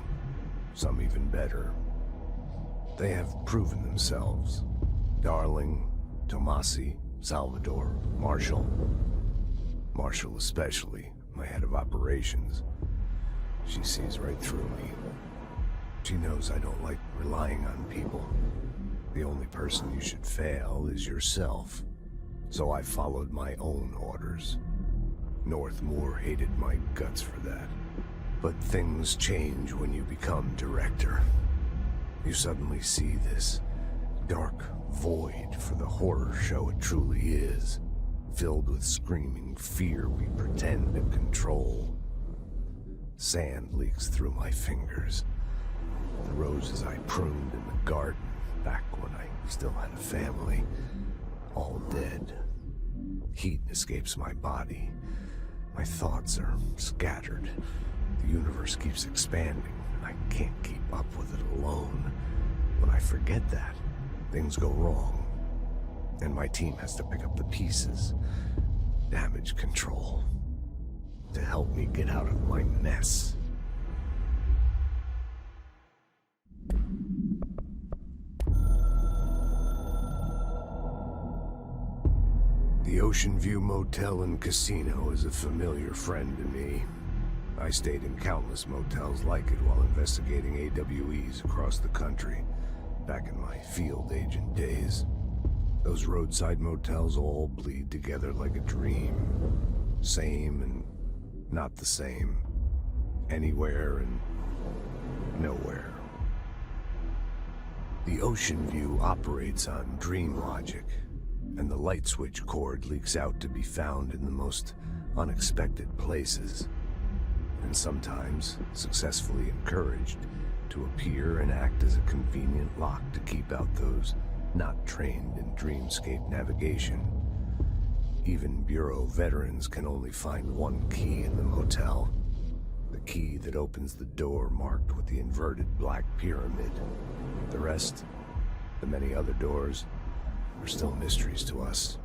Some even better. They have proven themselves. Darling, Tomasi, Salvador, Marshall. Marshall especially, my head of operations. She sees right through me. She knows I don't like relying on people. The only person you should fail is yourself. So I followed my own orders. Northmoor hated my guts for that. But things change when you become director. You suddenly see this dark void for the horror show it truly is, filled with screaming fear we pretend to control. Sand leaks through my fingers. The roses I pruned in the garden back when I still had a family, all dead. Heat escapes my body. My thoughts are scattered. The universe keeps expanding. I can't keep up with it alone. When I forget that, things go wrong. And my team has to pick up the pieces. Damage control. To help me get out of my mess. The Ocean View Motel and Casino is a familiar friend to me. I stayed in countless motels like it while investigating AWEs across the country, back in my field agent days. Those roadside motels all bleed together like a dream. Same and not the same. Anywhere and nowhere. The Ocean View operates on dream logic, and the light switch cord leaks out to be found in the most unexpected places, and sometimes successfully encouraged to appear and act as a convenient lock to keep out those not trained in dreamscape navigation. Even Bureau veterans can only find one key in the motel. The key that opens the door marked with the inverted black pyramid. The rest, the many other doors, are still mysteries to us.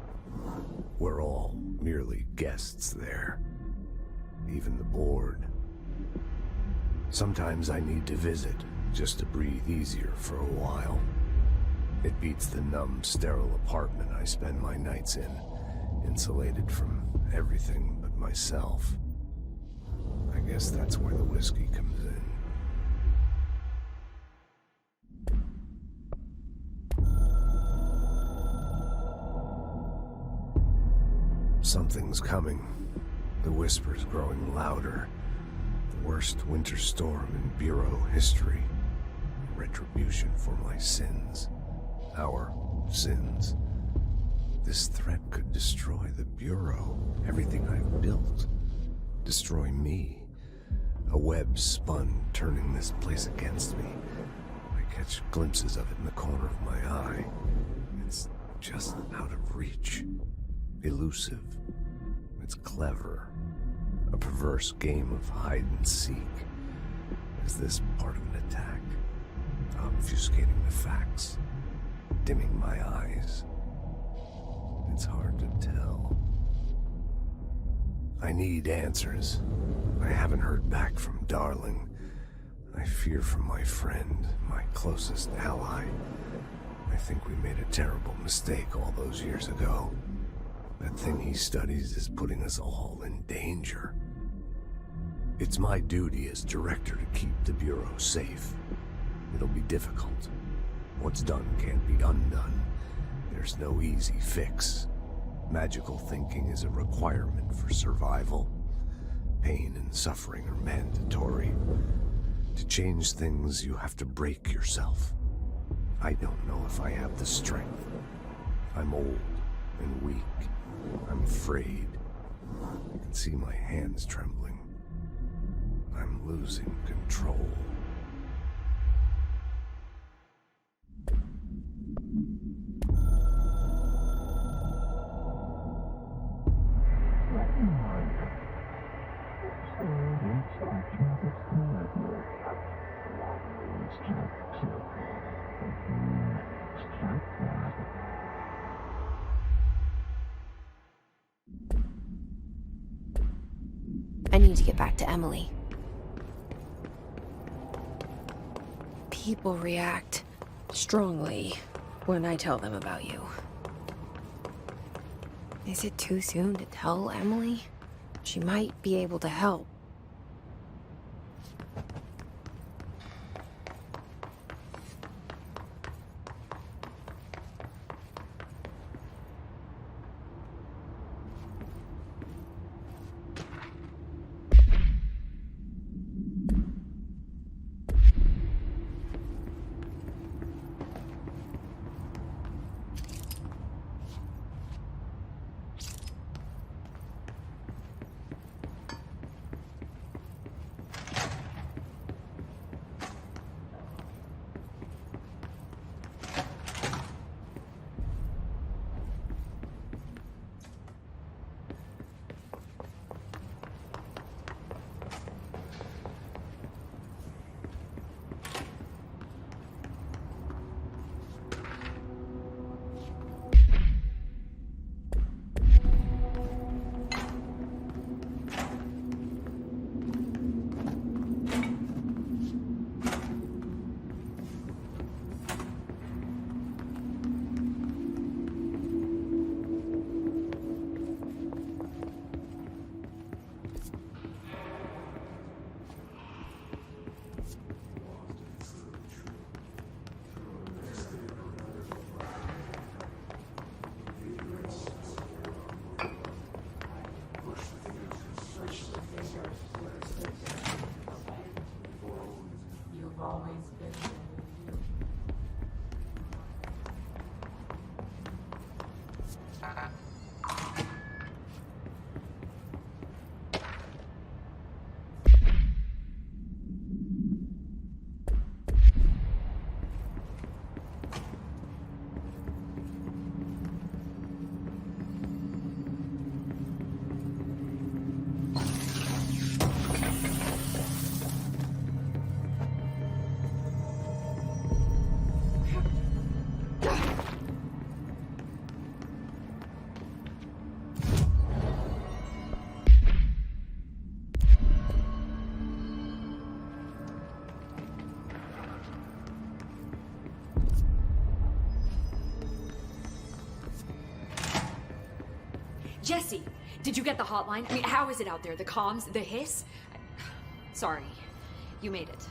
We're all merely guests there. Even the board. Sometimes I need to visit, just to breathe easier for a while. It beats the numb, sterile apartment I spend my nights in, insulated from everything but myself. I guess that's where the whiskey comes in. Something's coming. The whispers growing louder. The worst winter storm in Bureau history. Retribution for my sins. Our sins. This threat could destroy the Bureau. Everything I've built. Destroy me. A web spun, turning this place against me. I catch glimpses of it in the corner of my eye. It's just out of reach. Elusive. It's clever. A perverse game of hide and seek. Is this part of an attack? Obfuscating the facts. Dimming my eyes. It's hard to tell. I need answers. I haven't heard back from Darling. I fear for my friend, my closest ally. I think we made a terrible mistake all those years ago. That thing he studies is putting us all in danger. It's my duty as director to keep the Bureau safe. It'll be difficult. What's done can't be undone. There's no easy fix. Magical thinking is a requirement for survival. Pain and suffering are mandatory. To change things, you have to break yourself. I don't know if I have the strength. I'm old and weak. I'm afraid. I can see my hands trembling. I'm losing control. I need to get back to Emily. People react strongly when I tell them about you. Is it too soon to tell Emily? She might be able to help. Jesse, did you get the hotline? I mean, how is it out there? The comms, the hiss? Sorry, you made it.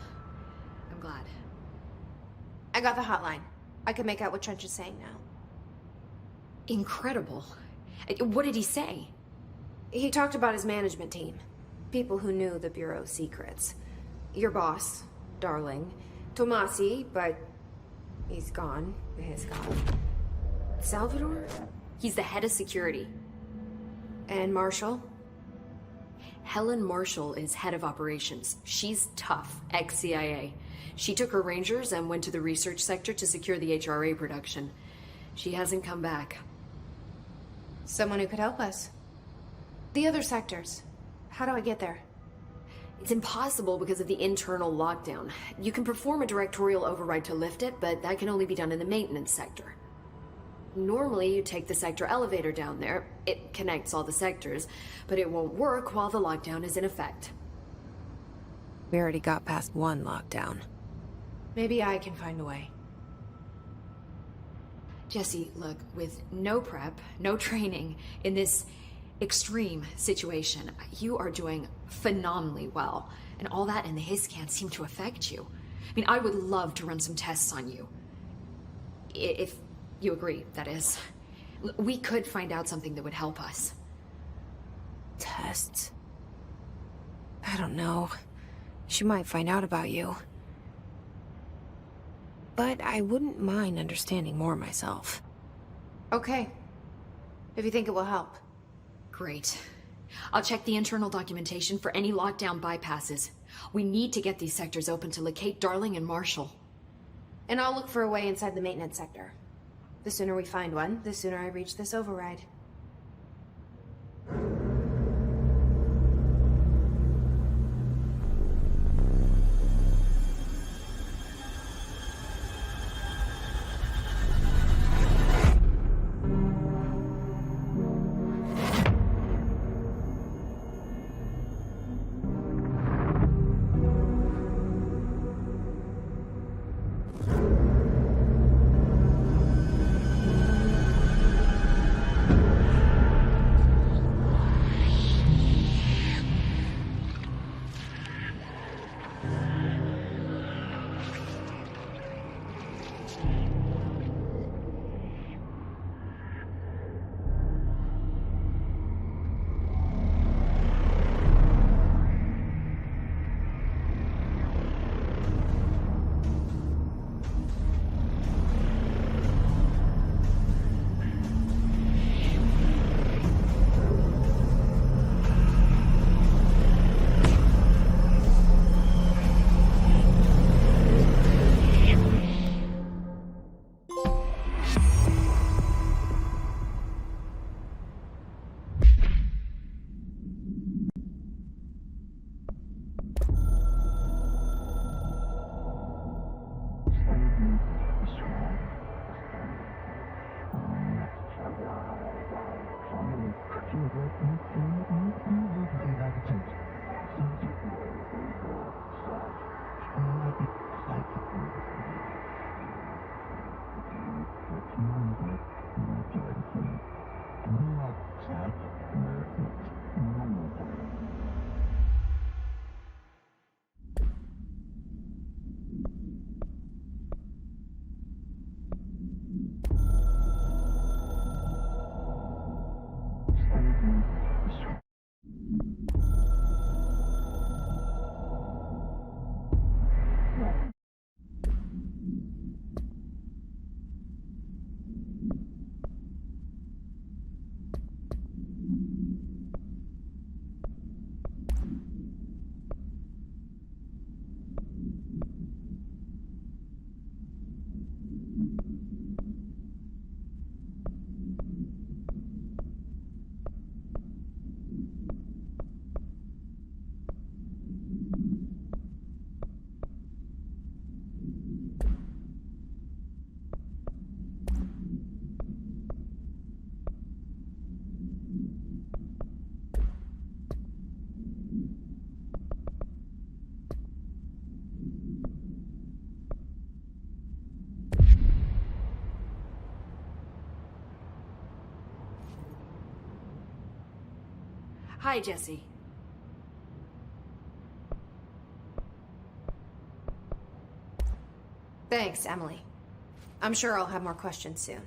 I'm glad. I got the hotline. I can make out what Trench is saying now. Incredible. What did he say? He talked about his management team. People who knew the Bureau's secrets. Your boss, Darling. Tomasi, but he's gone. He's gone. Salvador? He's the head of security. And Marshall? Helen Marshall is head of operations. She's tough, ex-CIA. She took her Rangers and went to the research sector to secure the HRA production. She hasn't come back. Someone who could help us. The other sectors. How do I get there? It's impossible because of the internal lockdown. You can perform a directorial override to lift it, but that can only be done in the maintenance sector. Normally, you take the sector elevator down there. It connects all the sectors, but it won't work while the lockdown is in effect. We already got past one lockdown. Maybe I can find a way. Jesse, look, with no prep, no training, in this extreme situation. You are doing phenomenally well, and all that and the hiss can't seem to affect you. I mean, I would love to run some tests on you. If you agree, that is. We could find out something that would help us. Tests? I don't know. She might find out about you. But I wouldn't mind understanding more myself. Okay. If you think it will help. Great. I'll check the internal documentation for any lockdown bypasses. We need to get these sectors open to locate Darling and Marshall. And I'll look for a way inside the maintenance sector. The sooner we find one, the sooner I reach this override. Hi, Jesse. Thanks, Emily. I'm sure I'll have more questions soon.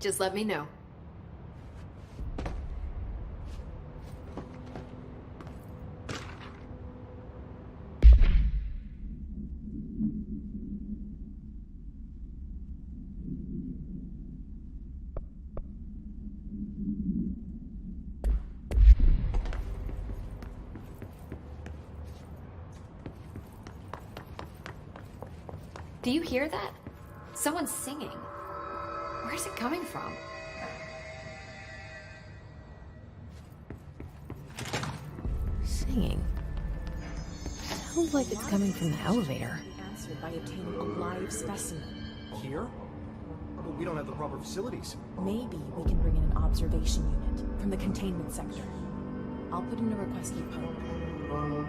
Just let me know. Do you hear that? Someone's singing. Where's it coming from? Singing. Sounds like it's coming from the elevator. Answered by obtaining a live specimen. Here? But we don't have the proper facilities. Maybe we can bring in an observation unit from the containment sector. I'll put in a request with Pope.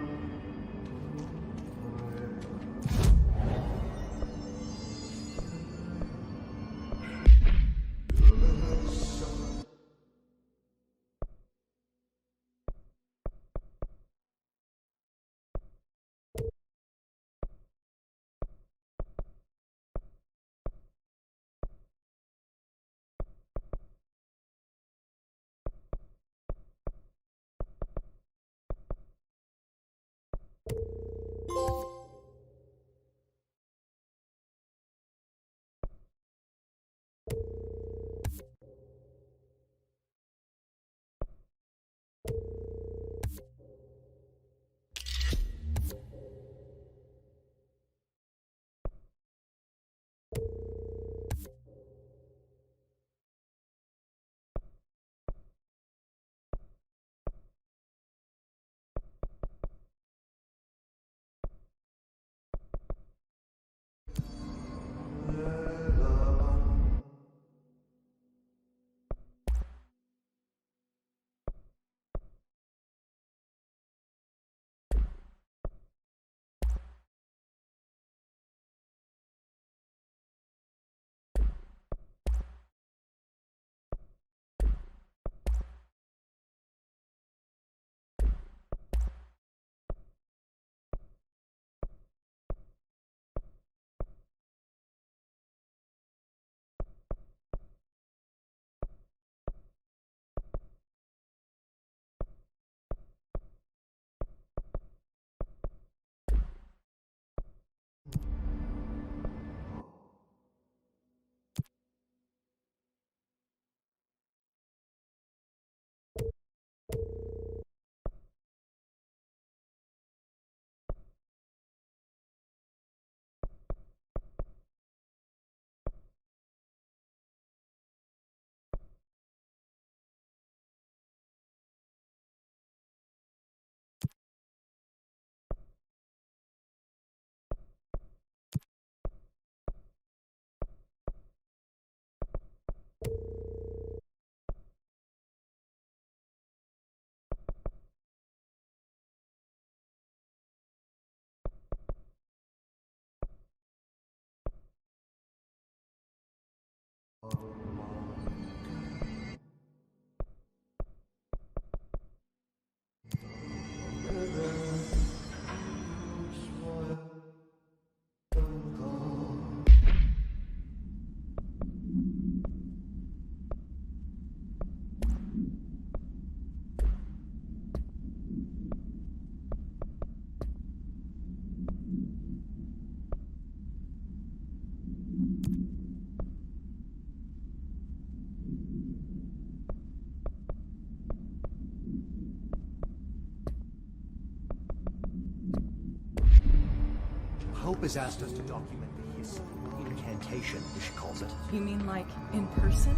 Pope has asked us to document the his incantation, as she calls it. You mean like in person?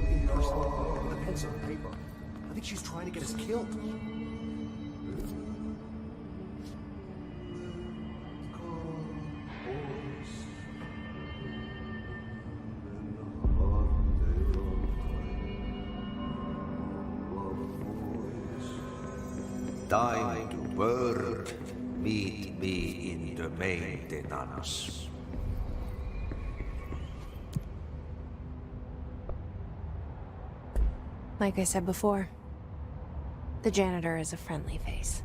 In person, with a pencil and paper. I think she's trying to get us killed. Time to work. Meet me in the maintenance. Like I said before, the janitor is a friendly face.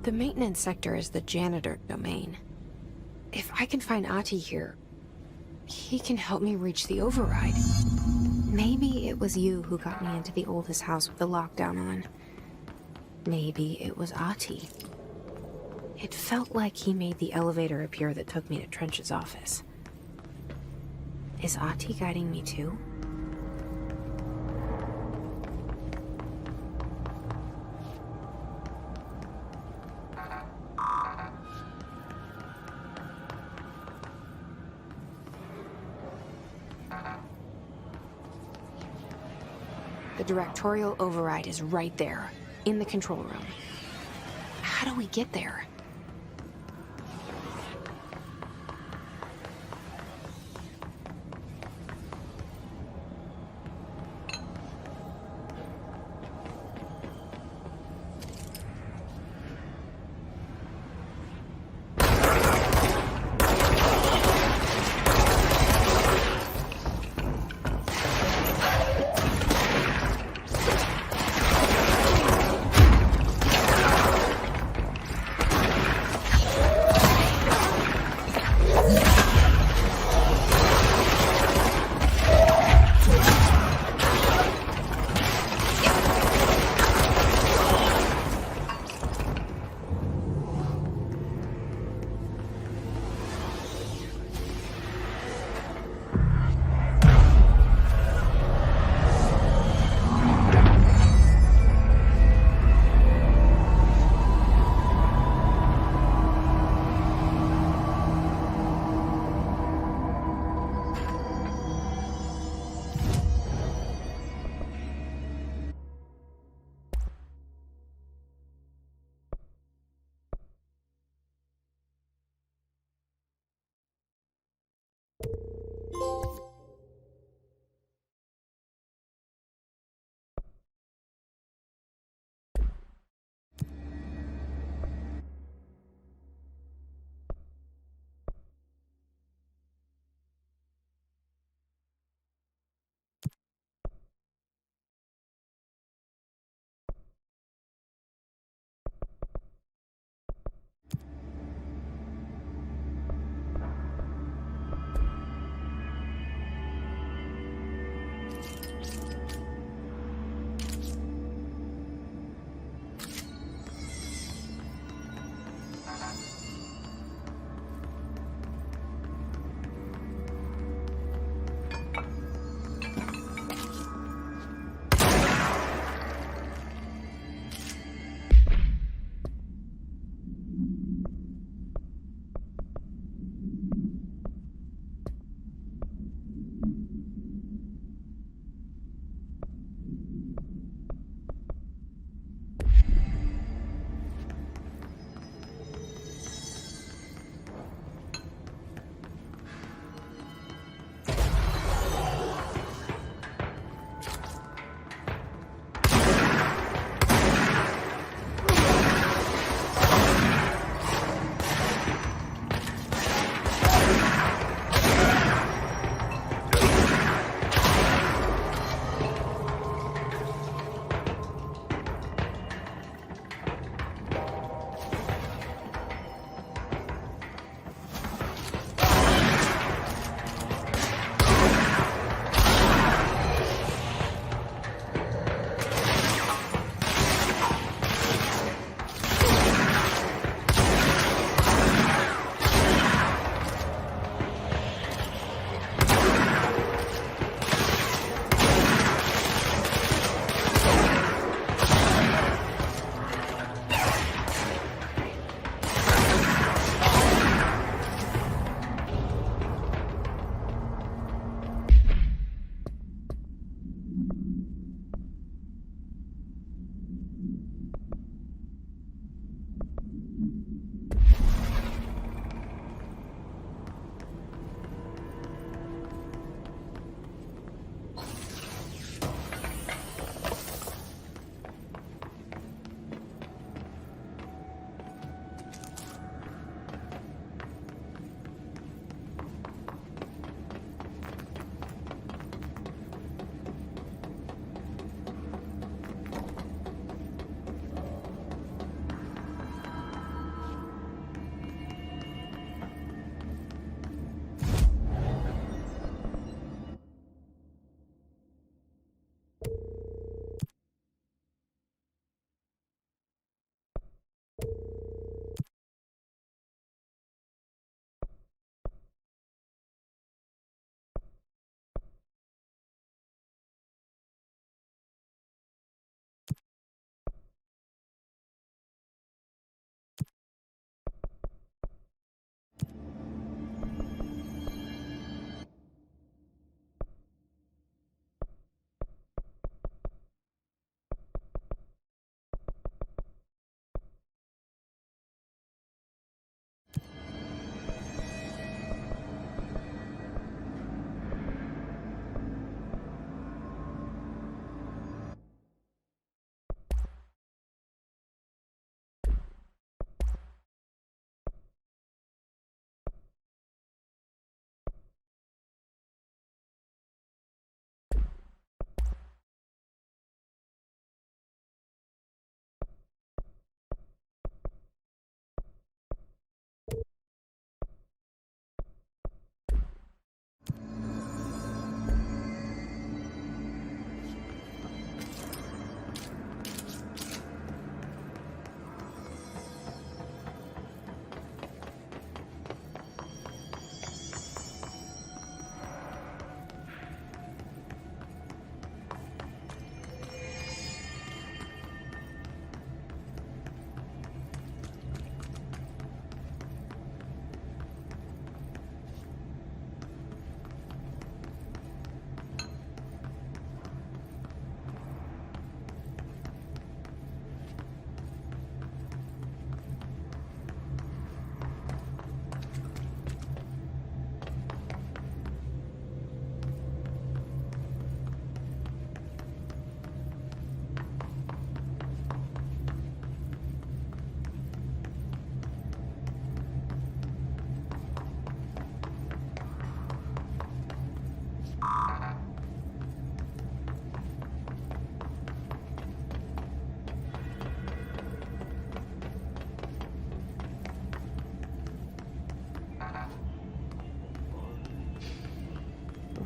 The maintenance sector is the janitor domain. If I can find Ahti here, he can help me reach the override. Maybe it was you who got me into the oldest house with the lockdown on. Maybe it was Ahti. It felt like he made the elevator appear that took me to Trench's office. Is Ahti guiding me too? The directorial override is right there, in the control room. How do we get there?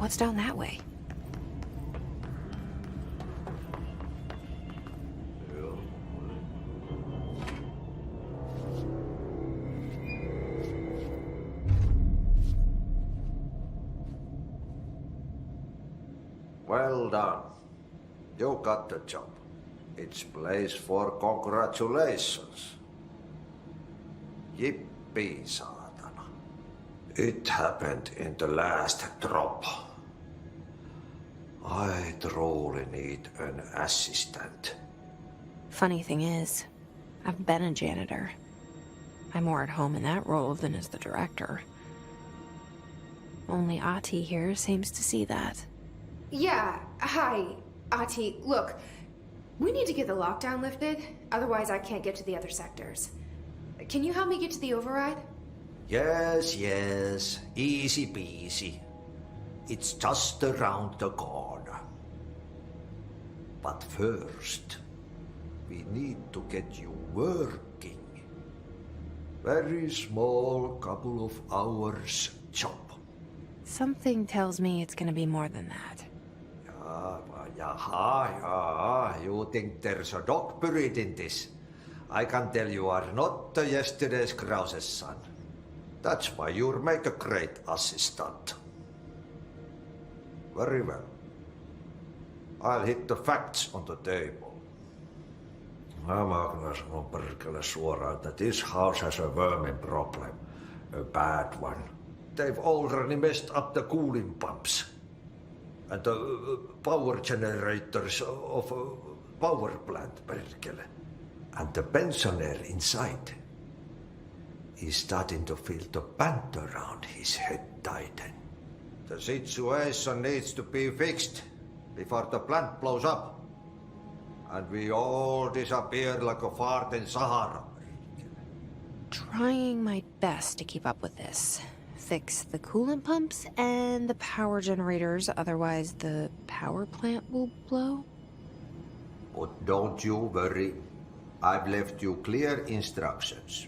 What's down that way? Well done. You got the job. It's place for congratulations. Yippee, saatana. It happened in the last drop. I truly need an assistant. Funny thing is, I've been a janitor. I'm more at home in that role than as the director. Only Ahti here seems to see that. Yeah, hi, Ahti. Look, we need to get the lockdown lifted, otherwise I can't get to the other sectors. Can you help me get to the override? Yes, easy peasy. It's just around the corner. But first, we need to get you working. Very small, couple of hours job. Something tells me it's gonna be more than that. You think there's a dog buried in this? I can tell you are not yesterday's Krause's son. That's why you'll make a great assistant. Very well. I'll hit the facts on the table. Mä kyllä sanon perkele suoraan, that this house has a vermin problem. A bad one. They've already messed up the cooling pumps. And the power generators of a power plant, perkele. And the pensioner inside is starting to feel the band around his head tighten. The situation needs to be fixed before the plant blows up. And we all disappear like a fart in Sahara. Trying my best to keep up with this. Fix the coolant pumps and the power generators, otherwise the power plant will blow. But don't you worry. I've left you clear instructions.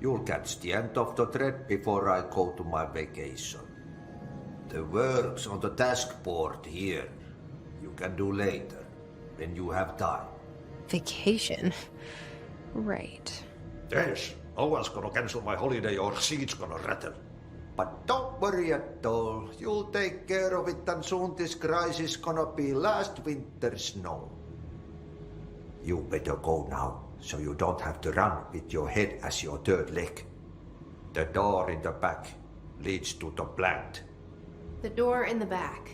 You'll catch the end of the thread before I go to my vacation. The work's on the task board here. You can do later, when you have time. Vacation? Right. Yes, no one's gonna cancel my holiday or seat's gonna rattle. But don't worry at all. You'll take care of it and soon this crisis gonna be last winter's snow. You better go now, so you don't have to run with your head as your third leg. The door in the back leads to the plant. The door in the back.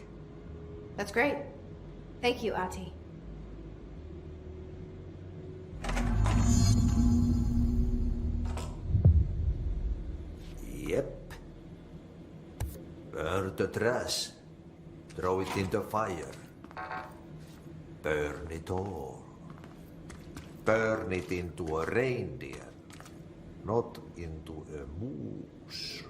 That's great. Thank you, Ahti. Yep. Burn the trash. Throw it in the fire. Burn it all. Burn it into a reindeer, not into a moose.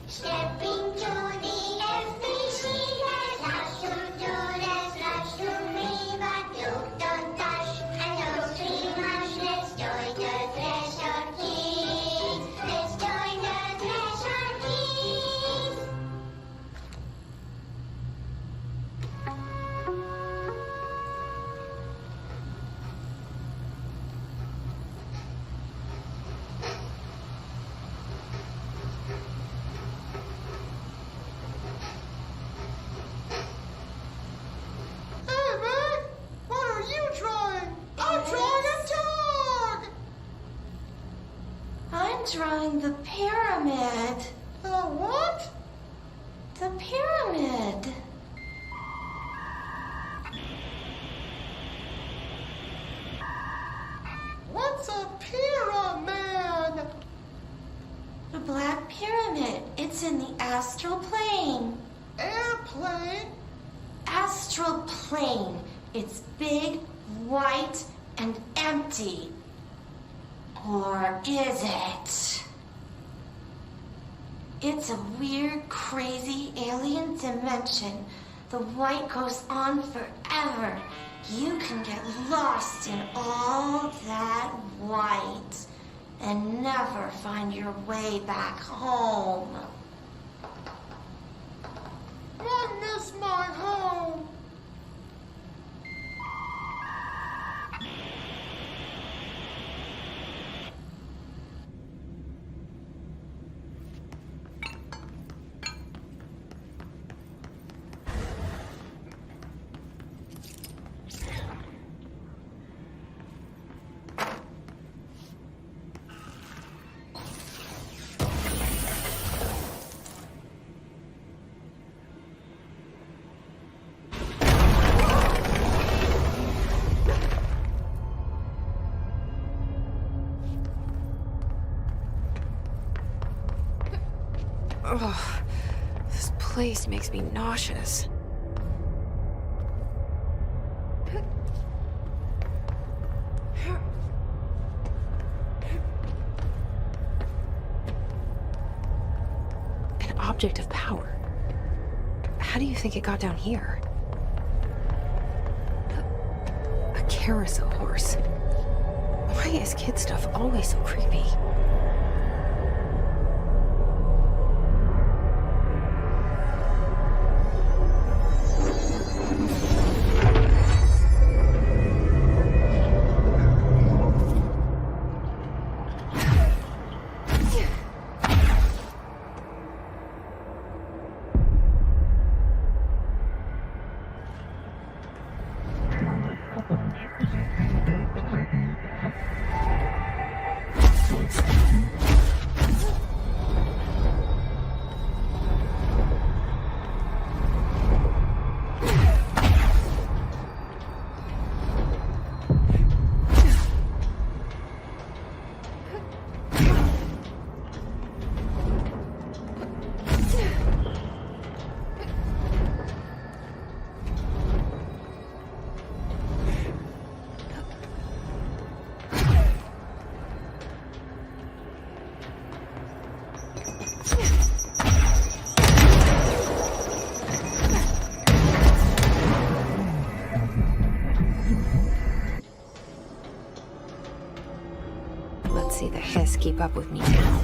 Stepping to the FBC, there's lots to do, there's lots to me, but you don't touch, and don't too much. Let's join the Treasure Kids. Let's join the Treasure Kids. Hey, man! What are you drawing? I'm drawing a dog! I'm drawing the pyramid. The what? The pyramid. What's a pyramid? The Black Pyramid. It's in the astral plane. Airplane? Astral plane. It's big, white, and empty. Or is it? It's a weird, crazy alien dimension. The white goes on forever. You can get lost in all that white and never find your way back home. I miss my home. Ugh, this place makes me nauseous. An object of power. How do you think it got down here? A carousel horse. Why is kid stuff always so creepy? Let's see the hiss keep up with me now.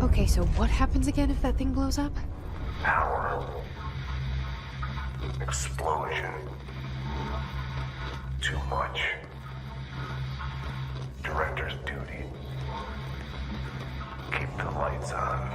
Okay, so what happens again if that thing blows up? Power. Explosion. Too much. Director's duty. Keep the lights on.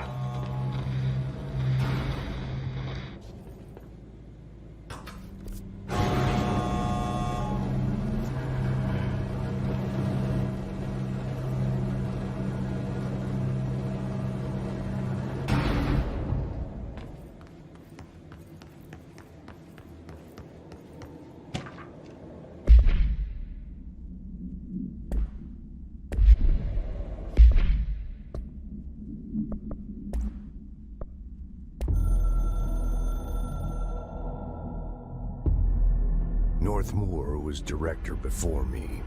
Northmoor was director before me.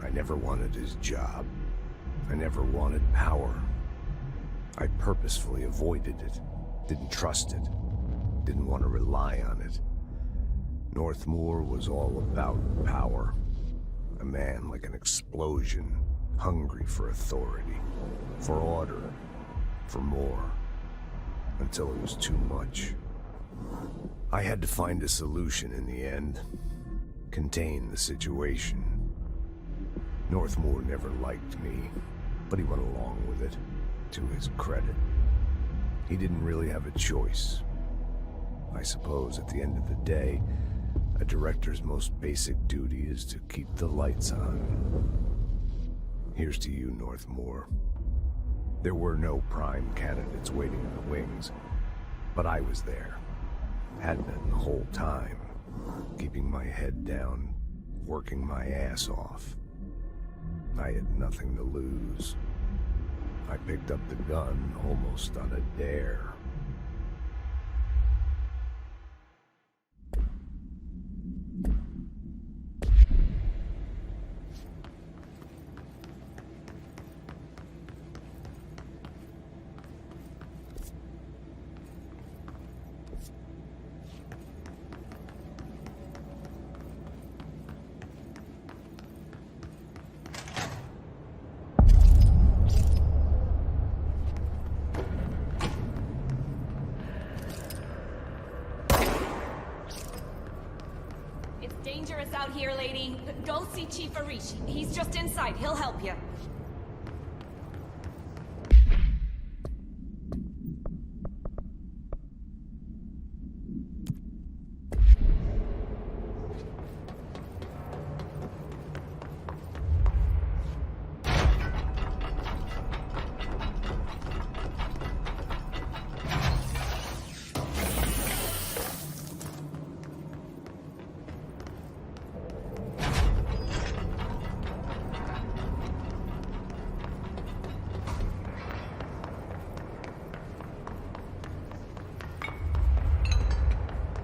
I never wanted his job. I never wanted power. I purposefully avoided it, didn't trust it, didn't want to rely on it. Northmoor was all about power. A man like an explosion, hungry for authority, for order, for more, until it was too much. I had to find a solution in the end. Contain the situation. Northmoor never liked me, but he went along with it, to his credit. He didn't really have a choice. I suppose at the end of the day, a director's most basic duty is to keep the lights on. Here's to you, Northmoor. There were no prime candidates waiting in the wings, but I was there. Had been the whole time, keeping my head down, working my ass off. I had nothing to lose. I picked up the gun almost on a dare. Dangerous out here, lady. Go see Chief Arish. He's just inside. He'll help you.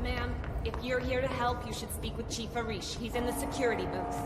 Ma'am, if you're here to help, you should speak with Chief Arish. He's in the security booth.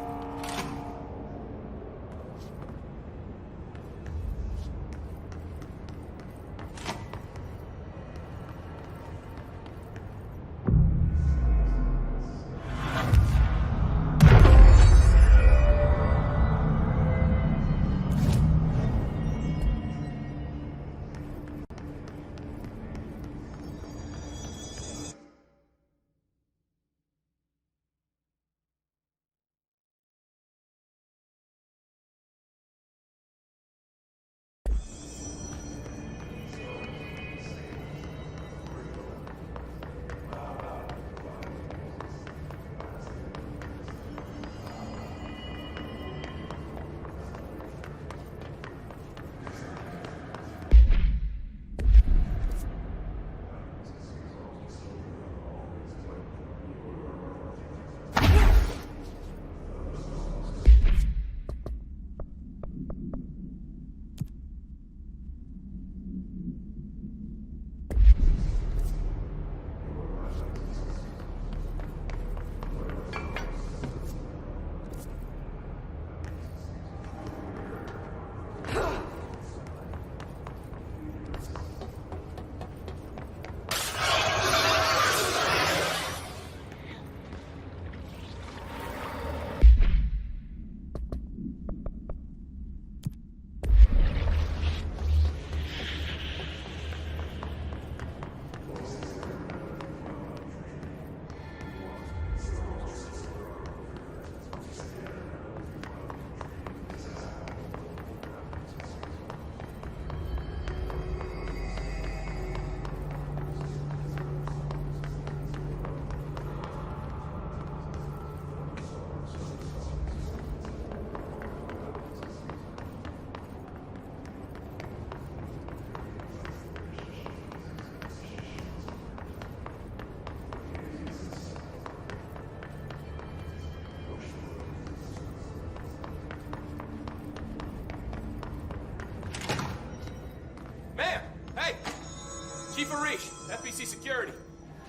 Chief Arish, FBC Security.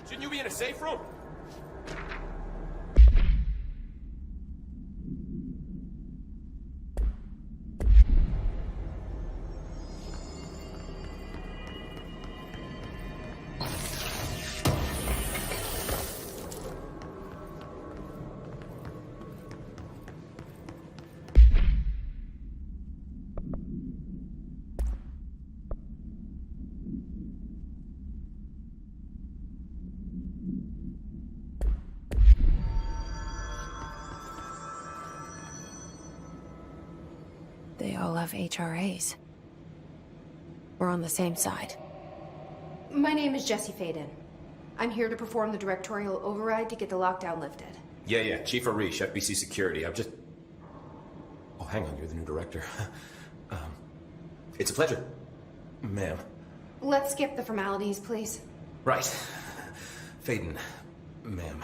Shouldn't you be in a safe room? They all have HRAs. We're on the same side. My name is Jesse Faden. I'm here to perform the directorial override to get the lockdown lifted. Yeah, Chief Arish, FBC Security. I've just... Oh, hang on, you're the new director. It's a pleasure, ma'am. Let's skip the formalities, please. Right. Faden, ma'am.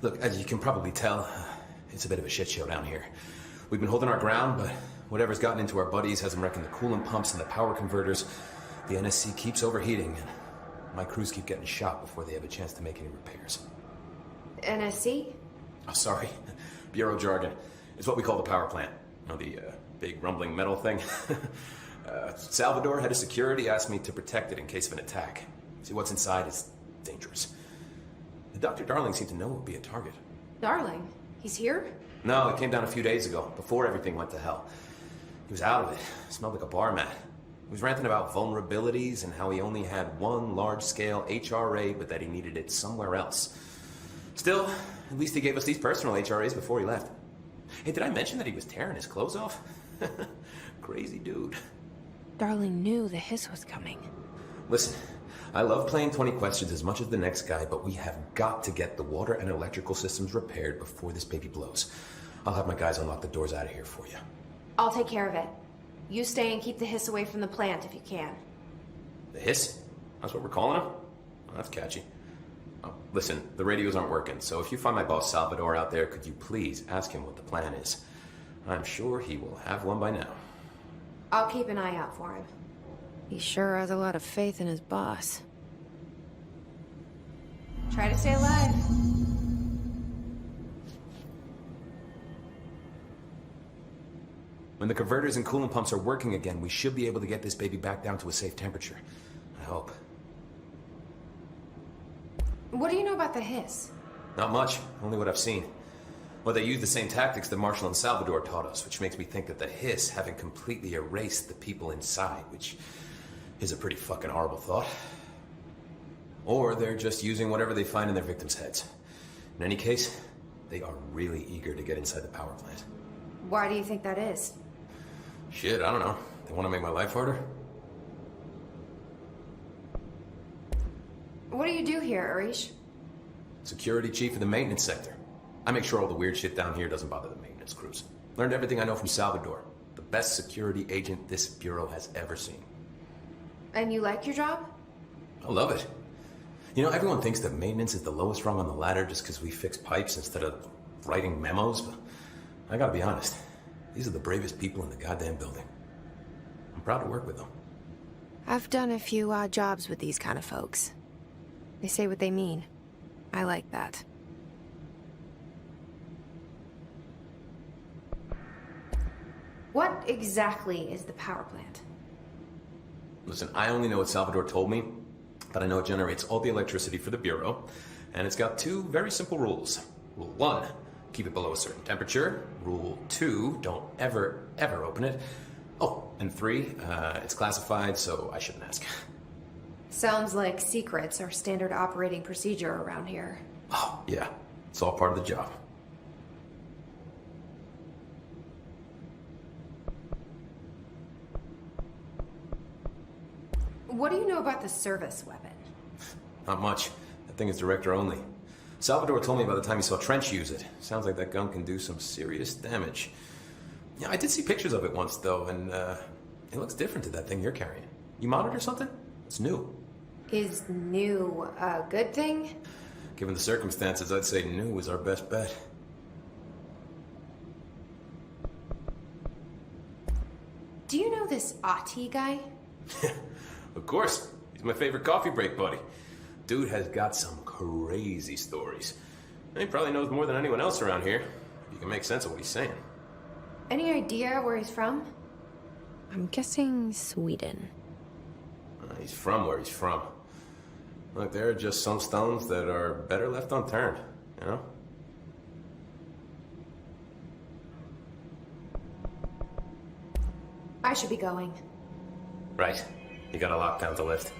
Look, as you can probably tell, it's a bit of a shit show down here. We've been holding our ground, but whatever's gotten into our buddies has them wrecking the coolant pumps and the power converters. The NSC keeps overheating, and my crews keep getting shot before they have a chance to make any repairs. NSC? Oh, sorry. Bureau jargon. It's what we call the power plant. You know, the big rumbling metal thing? Salvador, head of security, asked me to protect it in case of an attack. See, what's inside is dangerous. Dr. Darling seemed to know it would be a target. Darling? He's here? No, it came down a few days ago, before everything went to hell. He was out of it. Smelled like a bar mat. He was ranting about vulnerabilities and how he only had one large-scale HRA, but that he needed it somewhere else. Still, At least he gave us these personal HRAs before he left. Hey, did I mention that he was tearing his clothes off? Crazy dude. Darling knew the hiss was coming. Listen, I love playing 20 questions as much as the next guy, but we have got to get the water and electrical systems repaired before this baby blows. I'll have my guys unlock the doors out of here for you. I'll take care of it. You stay and keep the hiss away from the plant if you can. The hiss? That's what we're calling him? Oh, that's catchy. Oh, listen, the radios aren't working, so if you find my boss Salvador out there, could you please ask him what the plan is? I'm sure he will have one by now. I'll keep an eye out for him. He sure has a lot of faith in his boss. Try to stay alive. When the converters and coolant pumps are working again, we should be able to get this baby back down to a safe temperature. I hope. What do you know about the hiss? Not much, only what I've seen. Well, they use the same tactics that Marshall and Salvador taught us, which makes me think that the hiss haven't completely erased the people inside, which is a pretty fucking horrible thought. Or they're just using whatever they find in their victims' heads. In any case, they are really eager to get inside the power plant. Why do you think that is? Shit, I don't know. They want to make my life harder? What do you do here, Arish? Security chief of the maintenance sector. I make sure all the weird shit down here doesn't bother the maintenance crews. Learned everything I know from Salvador. The best security agent this bureau has ever seen. And you like your job? I love it. You know, everyone thinks that maintenance is the lowest rung on the ladder just because we fix pipes instead of writing memos, but I gotta be honest. These are the bravest people in the goddamn building. I'm proud to work with them. I've done a few odd jobs with these kind of folks. They say what they mean. I like that. What exactly is the power plant? Listen, I only know what Salvador told me, but I know it generates all the electricity for the Bureau, and it's got two very simple rules. Rule 1, keep it below a certain temperature. Rule 2, don't ever, ever open it. Oh, and 3, it's classified, so I shouldn't ask. Sounds like secrets are standard operating procedure around here. Oh, yeah. It's all part of the job. What do you know about the service weapon? Not much. That thing is director only. Salvador told me by the time he saw Trench use it. Sounds like that gun can do some serious damage. Yeah, I did see pictures of it once, though, and it looks different to that thing you're carrying. You modded or something? It's new. Is new a good thing? Given the circumstances, I'd say new is our best bet. Do you know this Ahti guy? Of course. He's my favorite coffee break buddy. Dude has got some crazy stories. He probably knows more than anyone else around here. You can make sense of what he's saying. Any idea where he's from? I'm guessing Sweden. He's from where he's from. Look, there are just some stones that are better left unturned, you know? I should be going. Right. You got a lockdown to lift.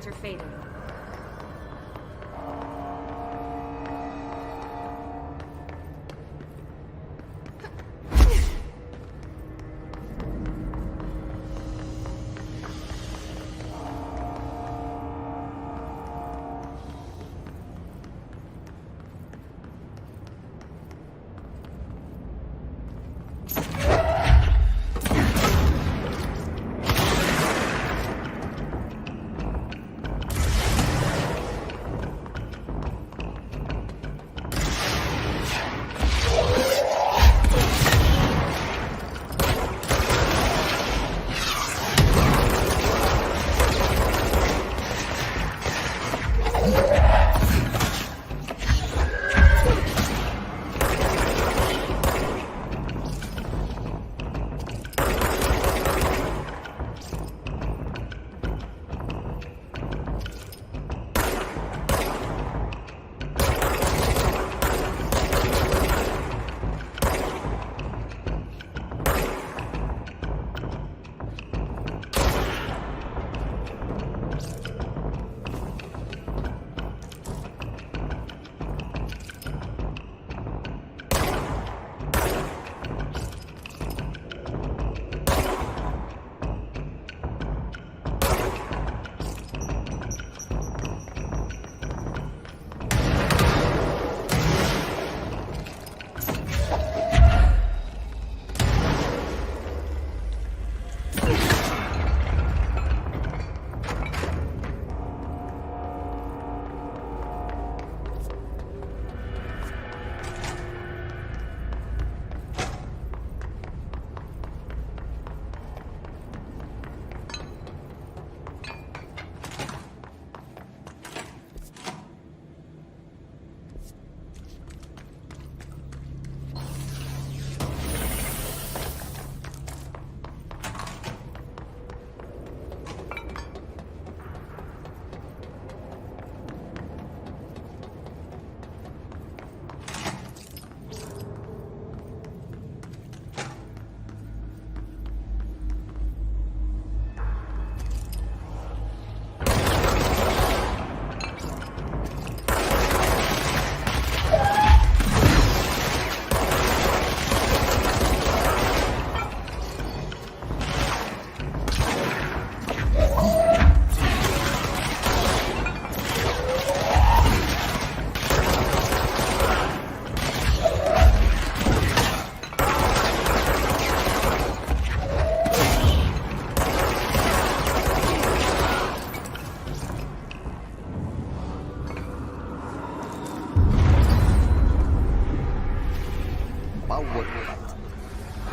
Dr. Faden.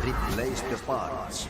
Replace the parts.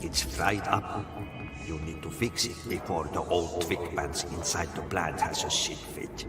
It's fried up. You need to fix it before the old Vic pants inside the plant has a shit fit.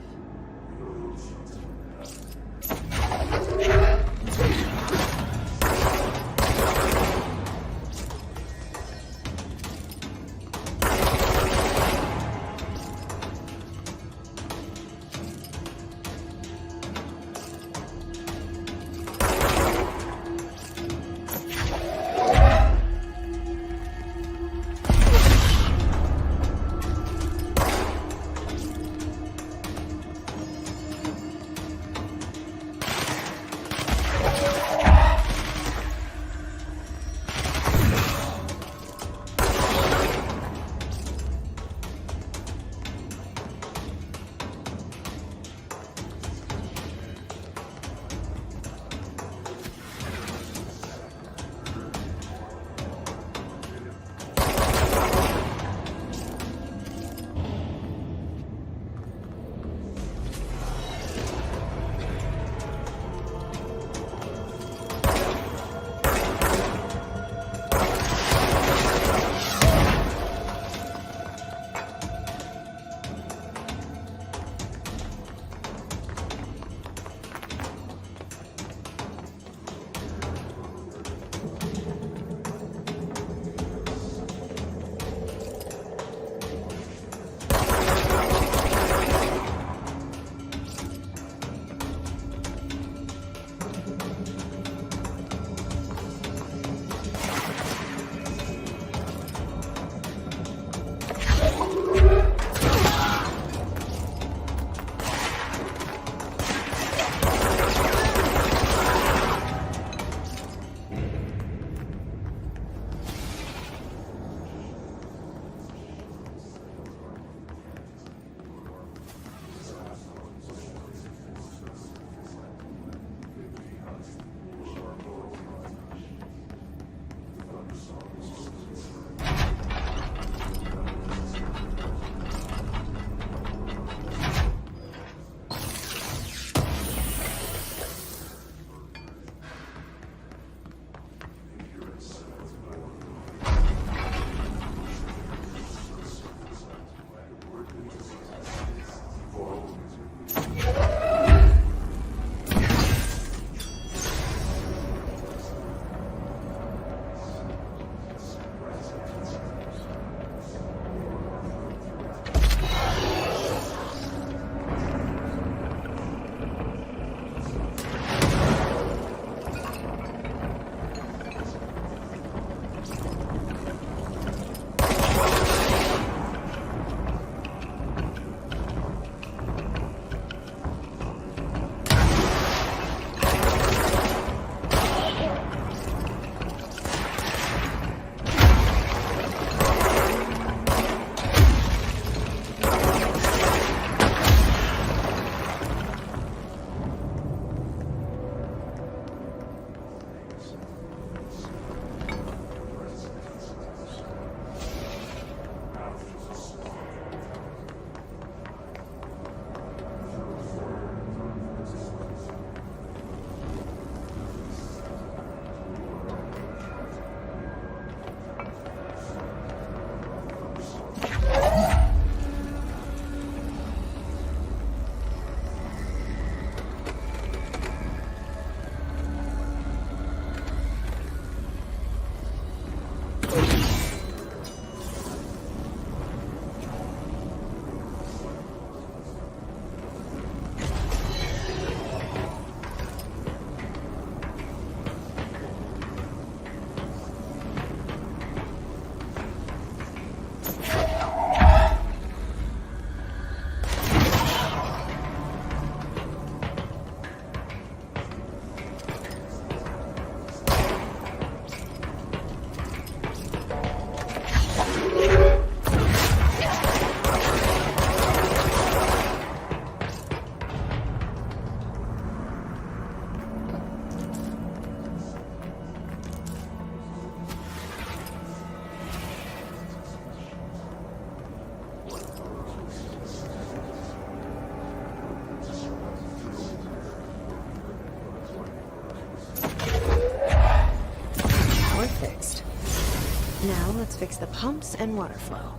Now let's fix the pumps and water flow.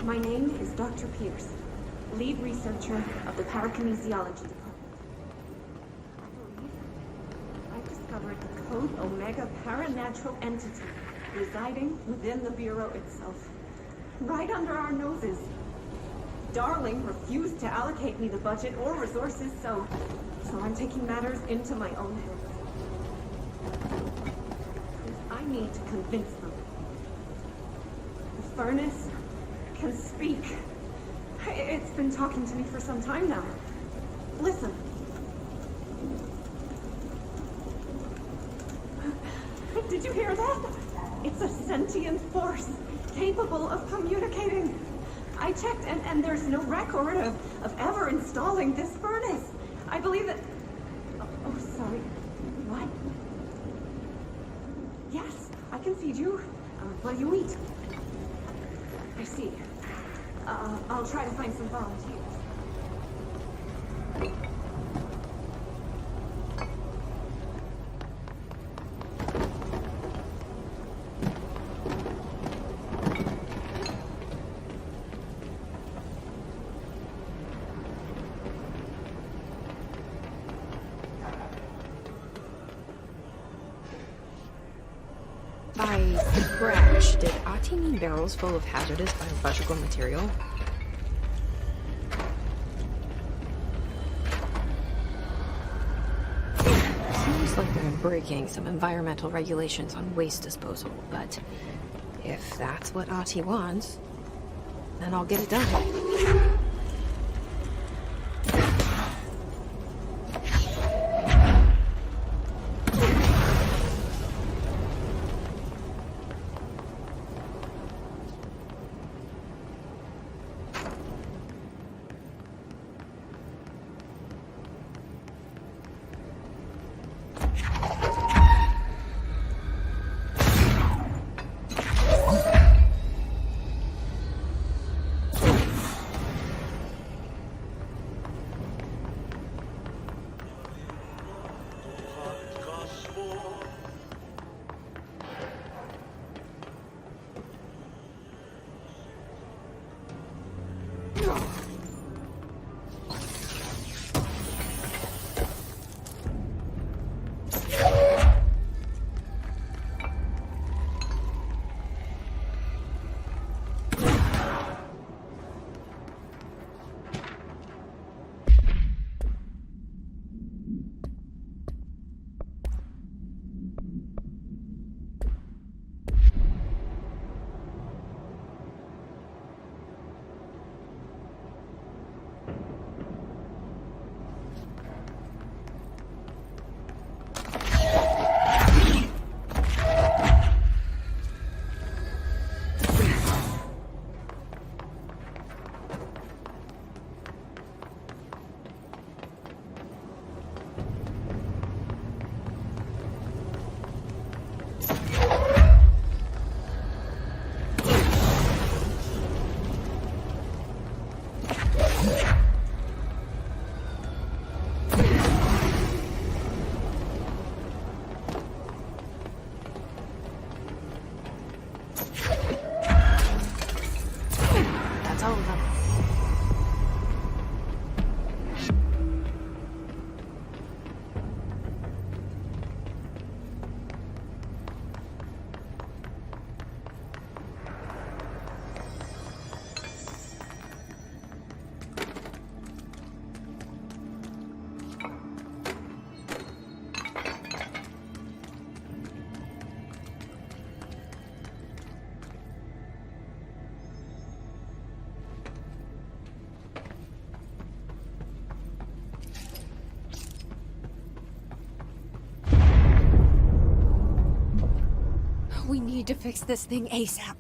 My name is Dr. Pierce, lead researcher of the Parakinesiology Department. I've discovered the Code Omega paranatural entity residing within the Bureau itself, right under our noses. Darling refused to allocate me the budget or resources, so I'm taking matters into my own hands. I need to convince them. The furnace can speak. It's been talking to me for some time now. Listen. Did you hear that? It's a sentient force, capable of communicating. I checked, and there's no record of ever installing this furnace. I believe that... Oh, sorry. What? Yes, I can feed you. What do you eat? I see. I'll try to find some volunteers. By crash, did Ati mean barrels full of hazardous biological material? Seems like they're breaking some environmental regulations on waste disposal, but if that's what Ati wants, then I'll get it done. We need to fix this thing ASAP.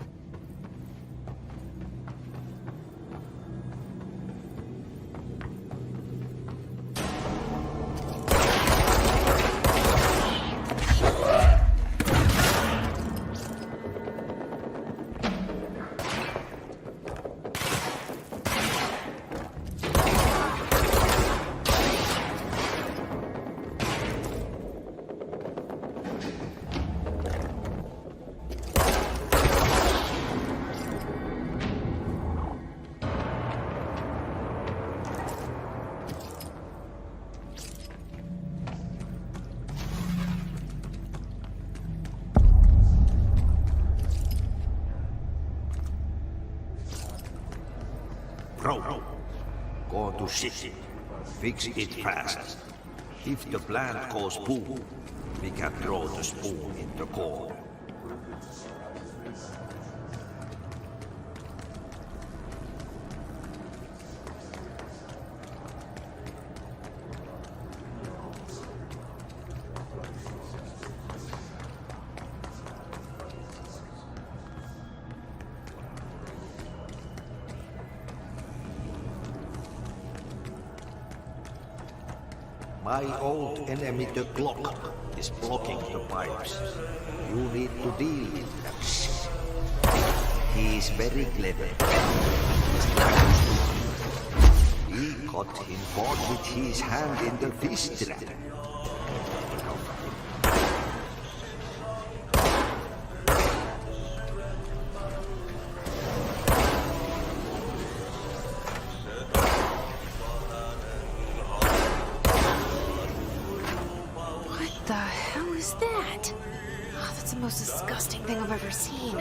Broke. Go to city. Fix it fast. If the plant goes boom, we can throw the spoon in the core. My old enemy, the clock, is blocking the pipes. You need to deal with that. He is very clever. He got involved with his hand in the fish trap. The hell is that? Oh, that's the most disgusting thing I've ever seen.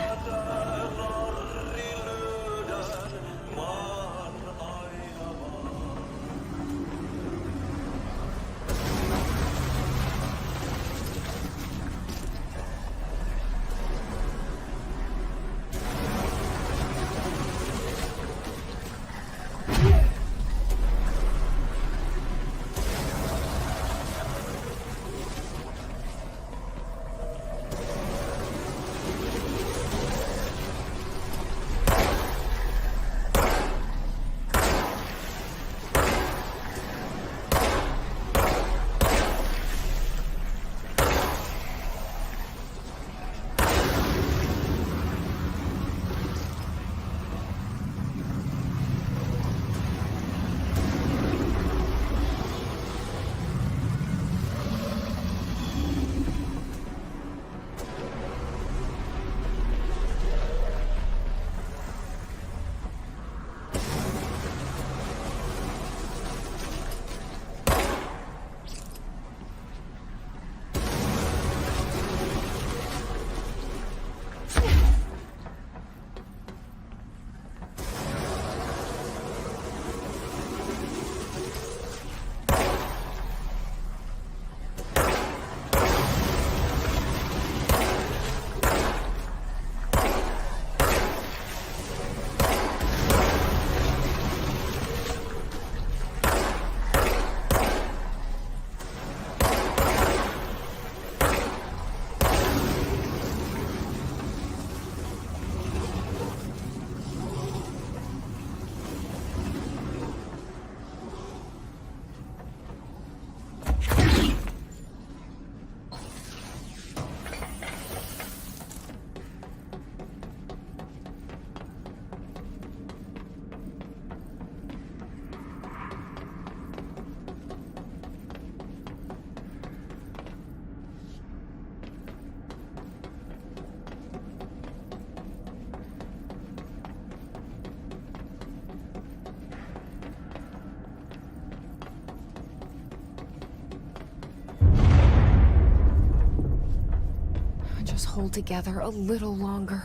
Just hold together a little longer.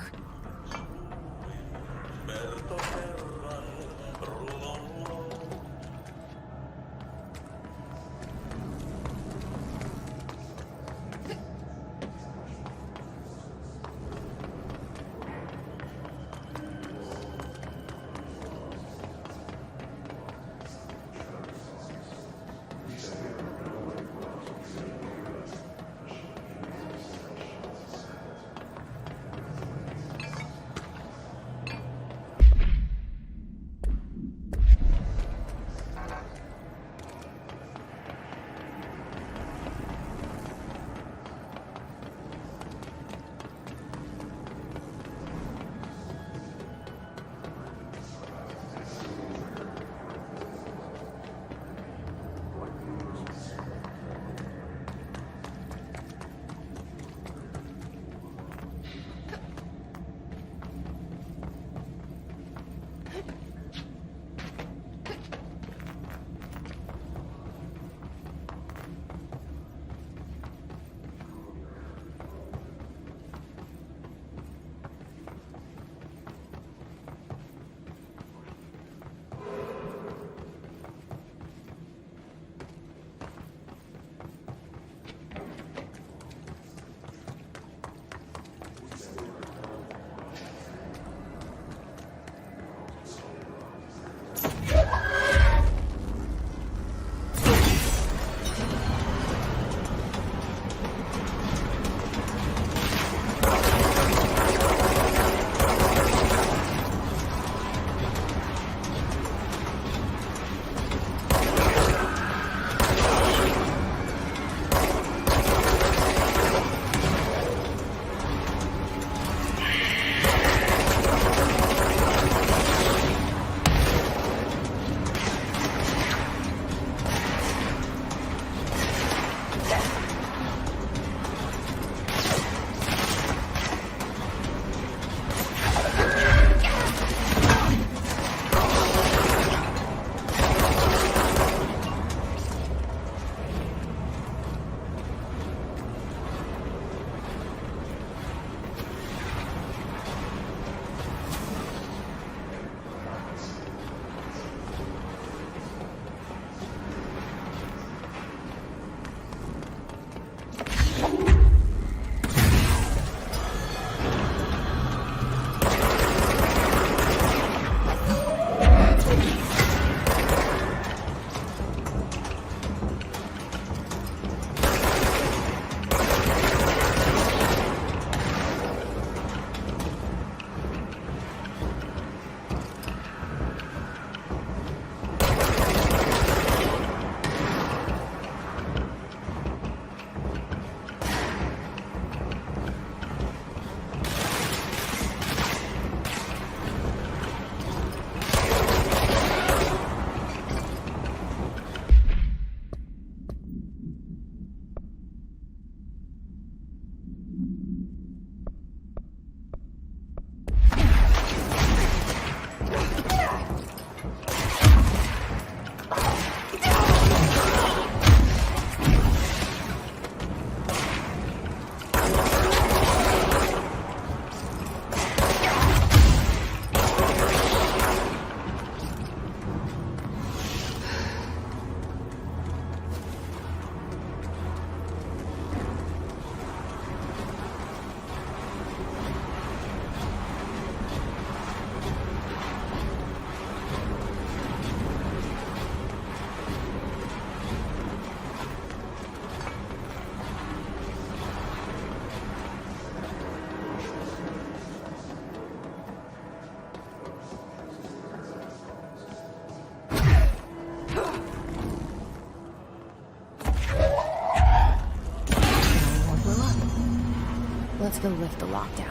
Let's go lift the lockdown.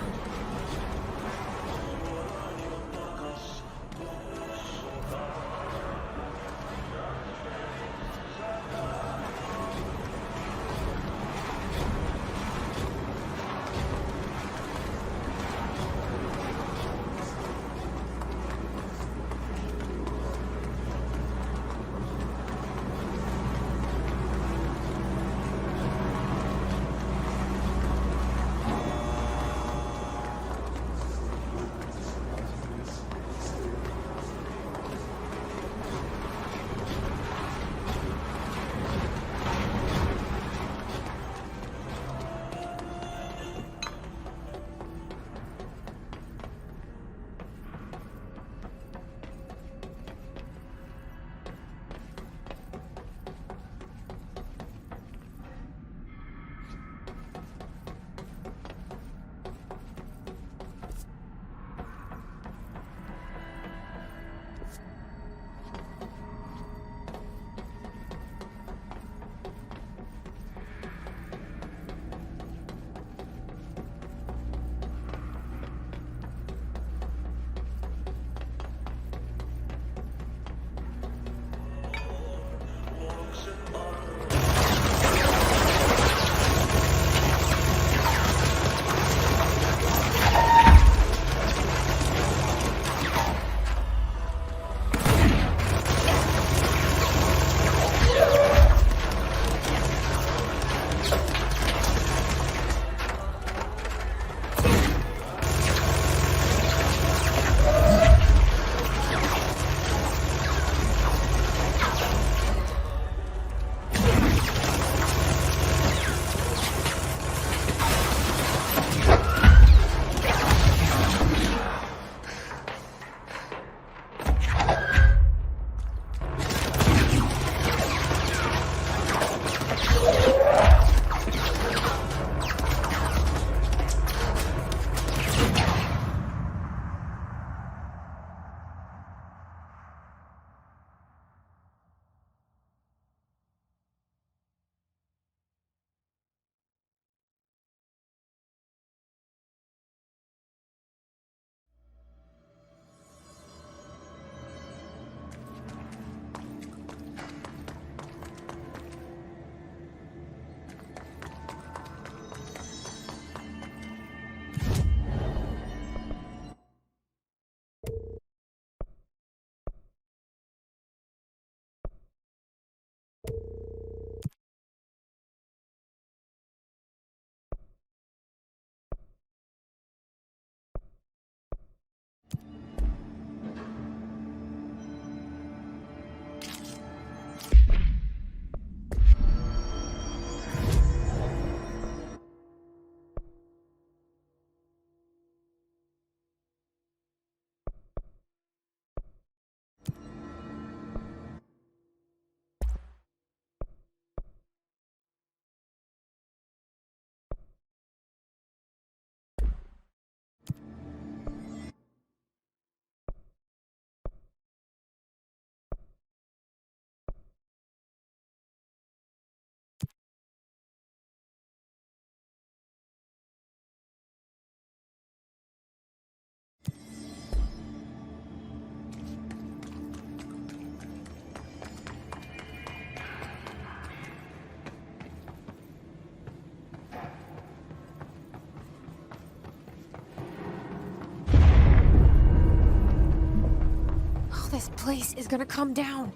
This place is gonna come down.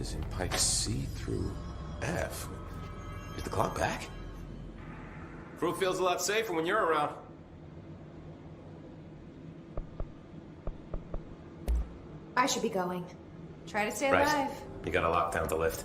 is in pipes C through F. Is the clock back? Crew feels a lot safer when you're around. I should be going. Try to stay Right. alive. You gotta lock down the lift.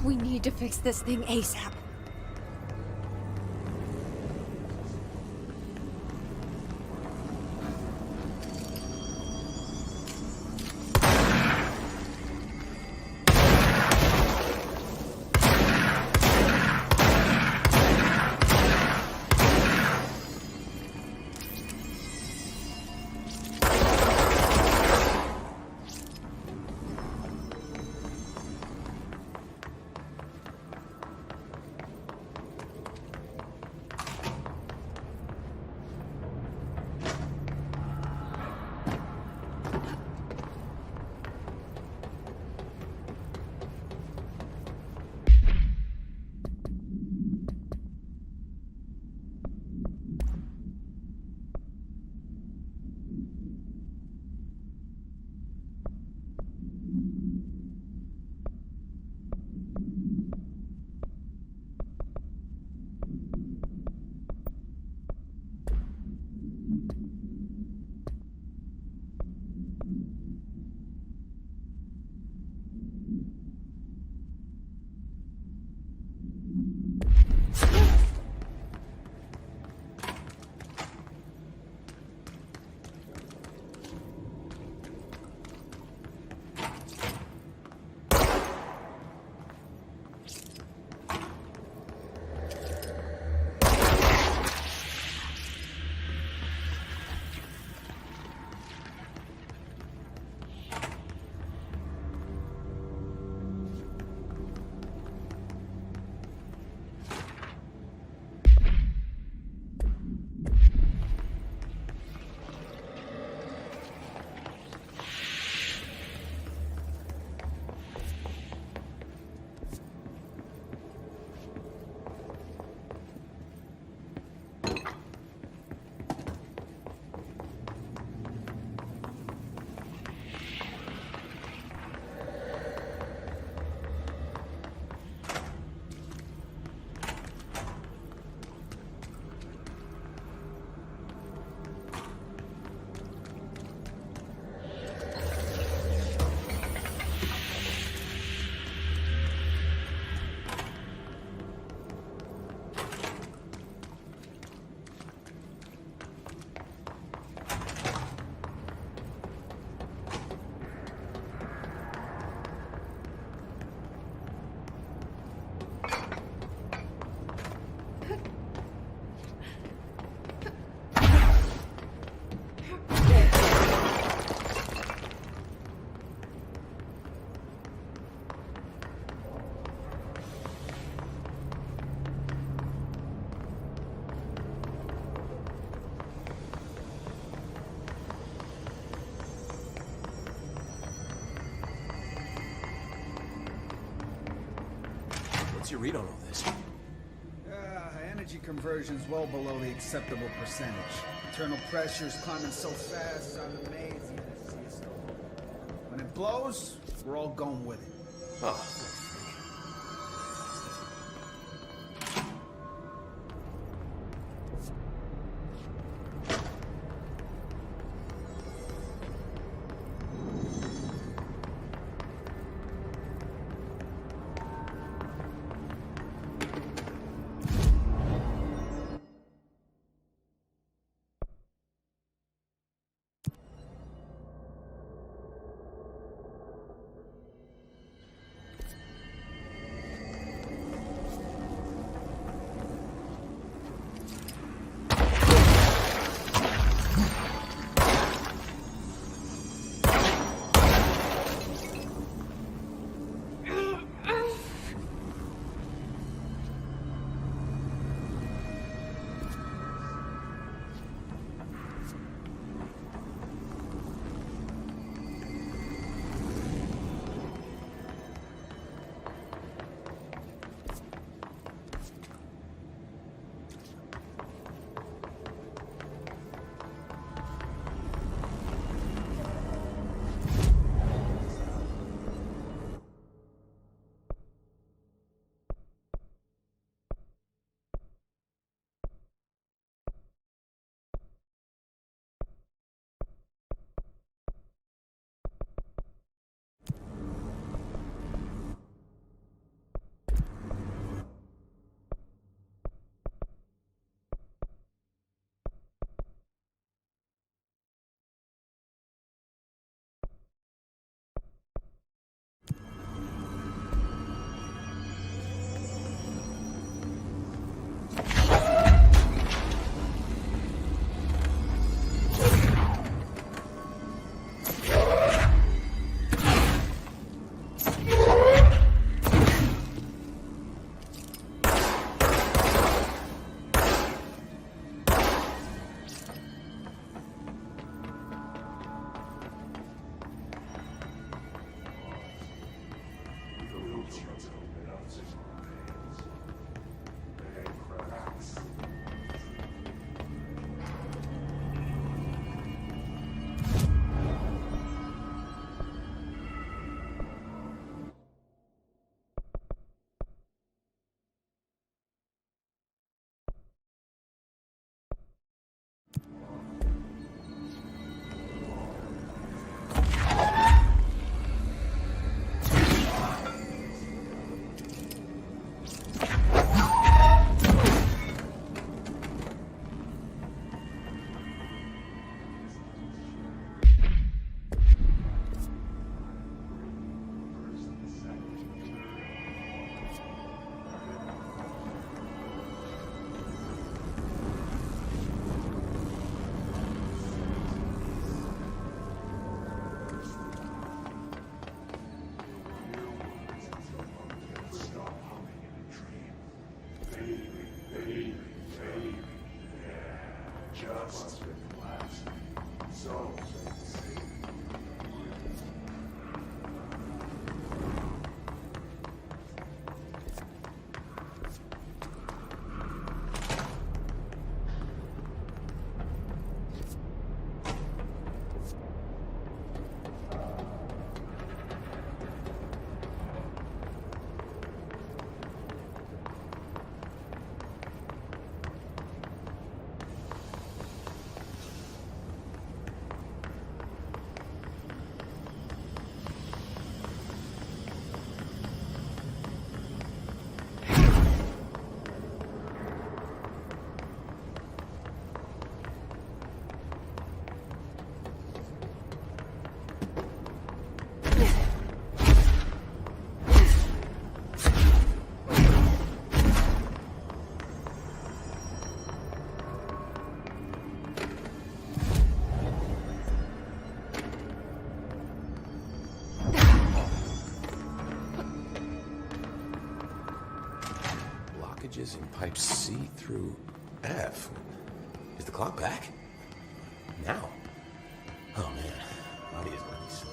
We need to fix this thing ASAP. What's your read on all this? Energy conversion's well below the acceptable percentage. Internal pressure's climbing so fast, I'm amazed you didn't see us go. When it blows, we're all going with it. Oh. voltages in pipes C through F. Is the clock back? Now? Oh man, body is nice.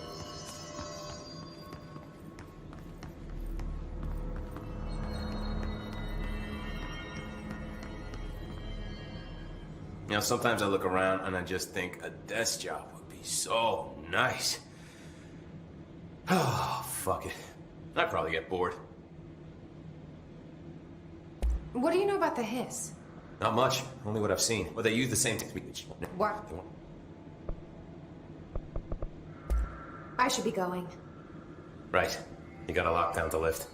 You know, sometimes I look around and I just think a desk job would be so nice. Oh, fuck it. I'd probably get bored. What do you know about the Hiss? Not much, only what I've seen. Well, they use the same technique. What? I should be going. Right. You got a lockdown to lift.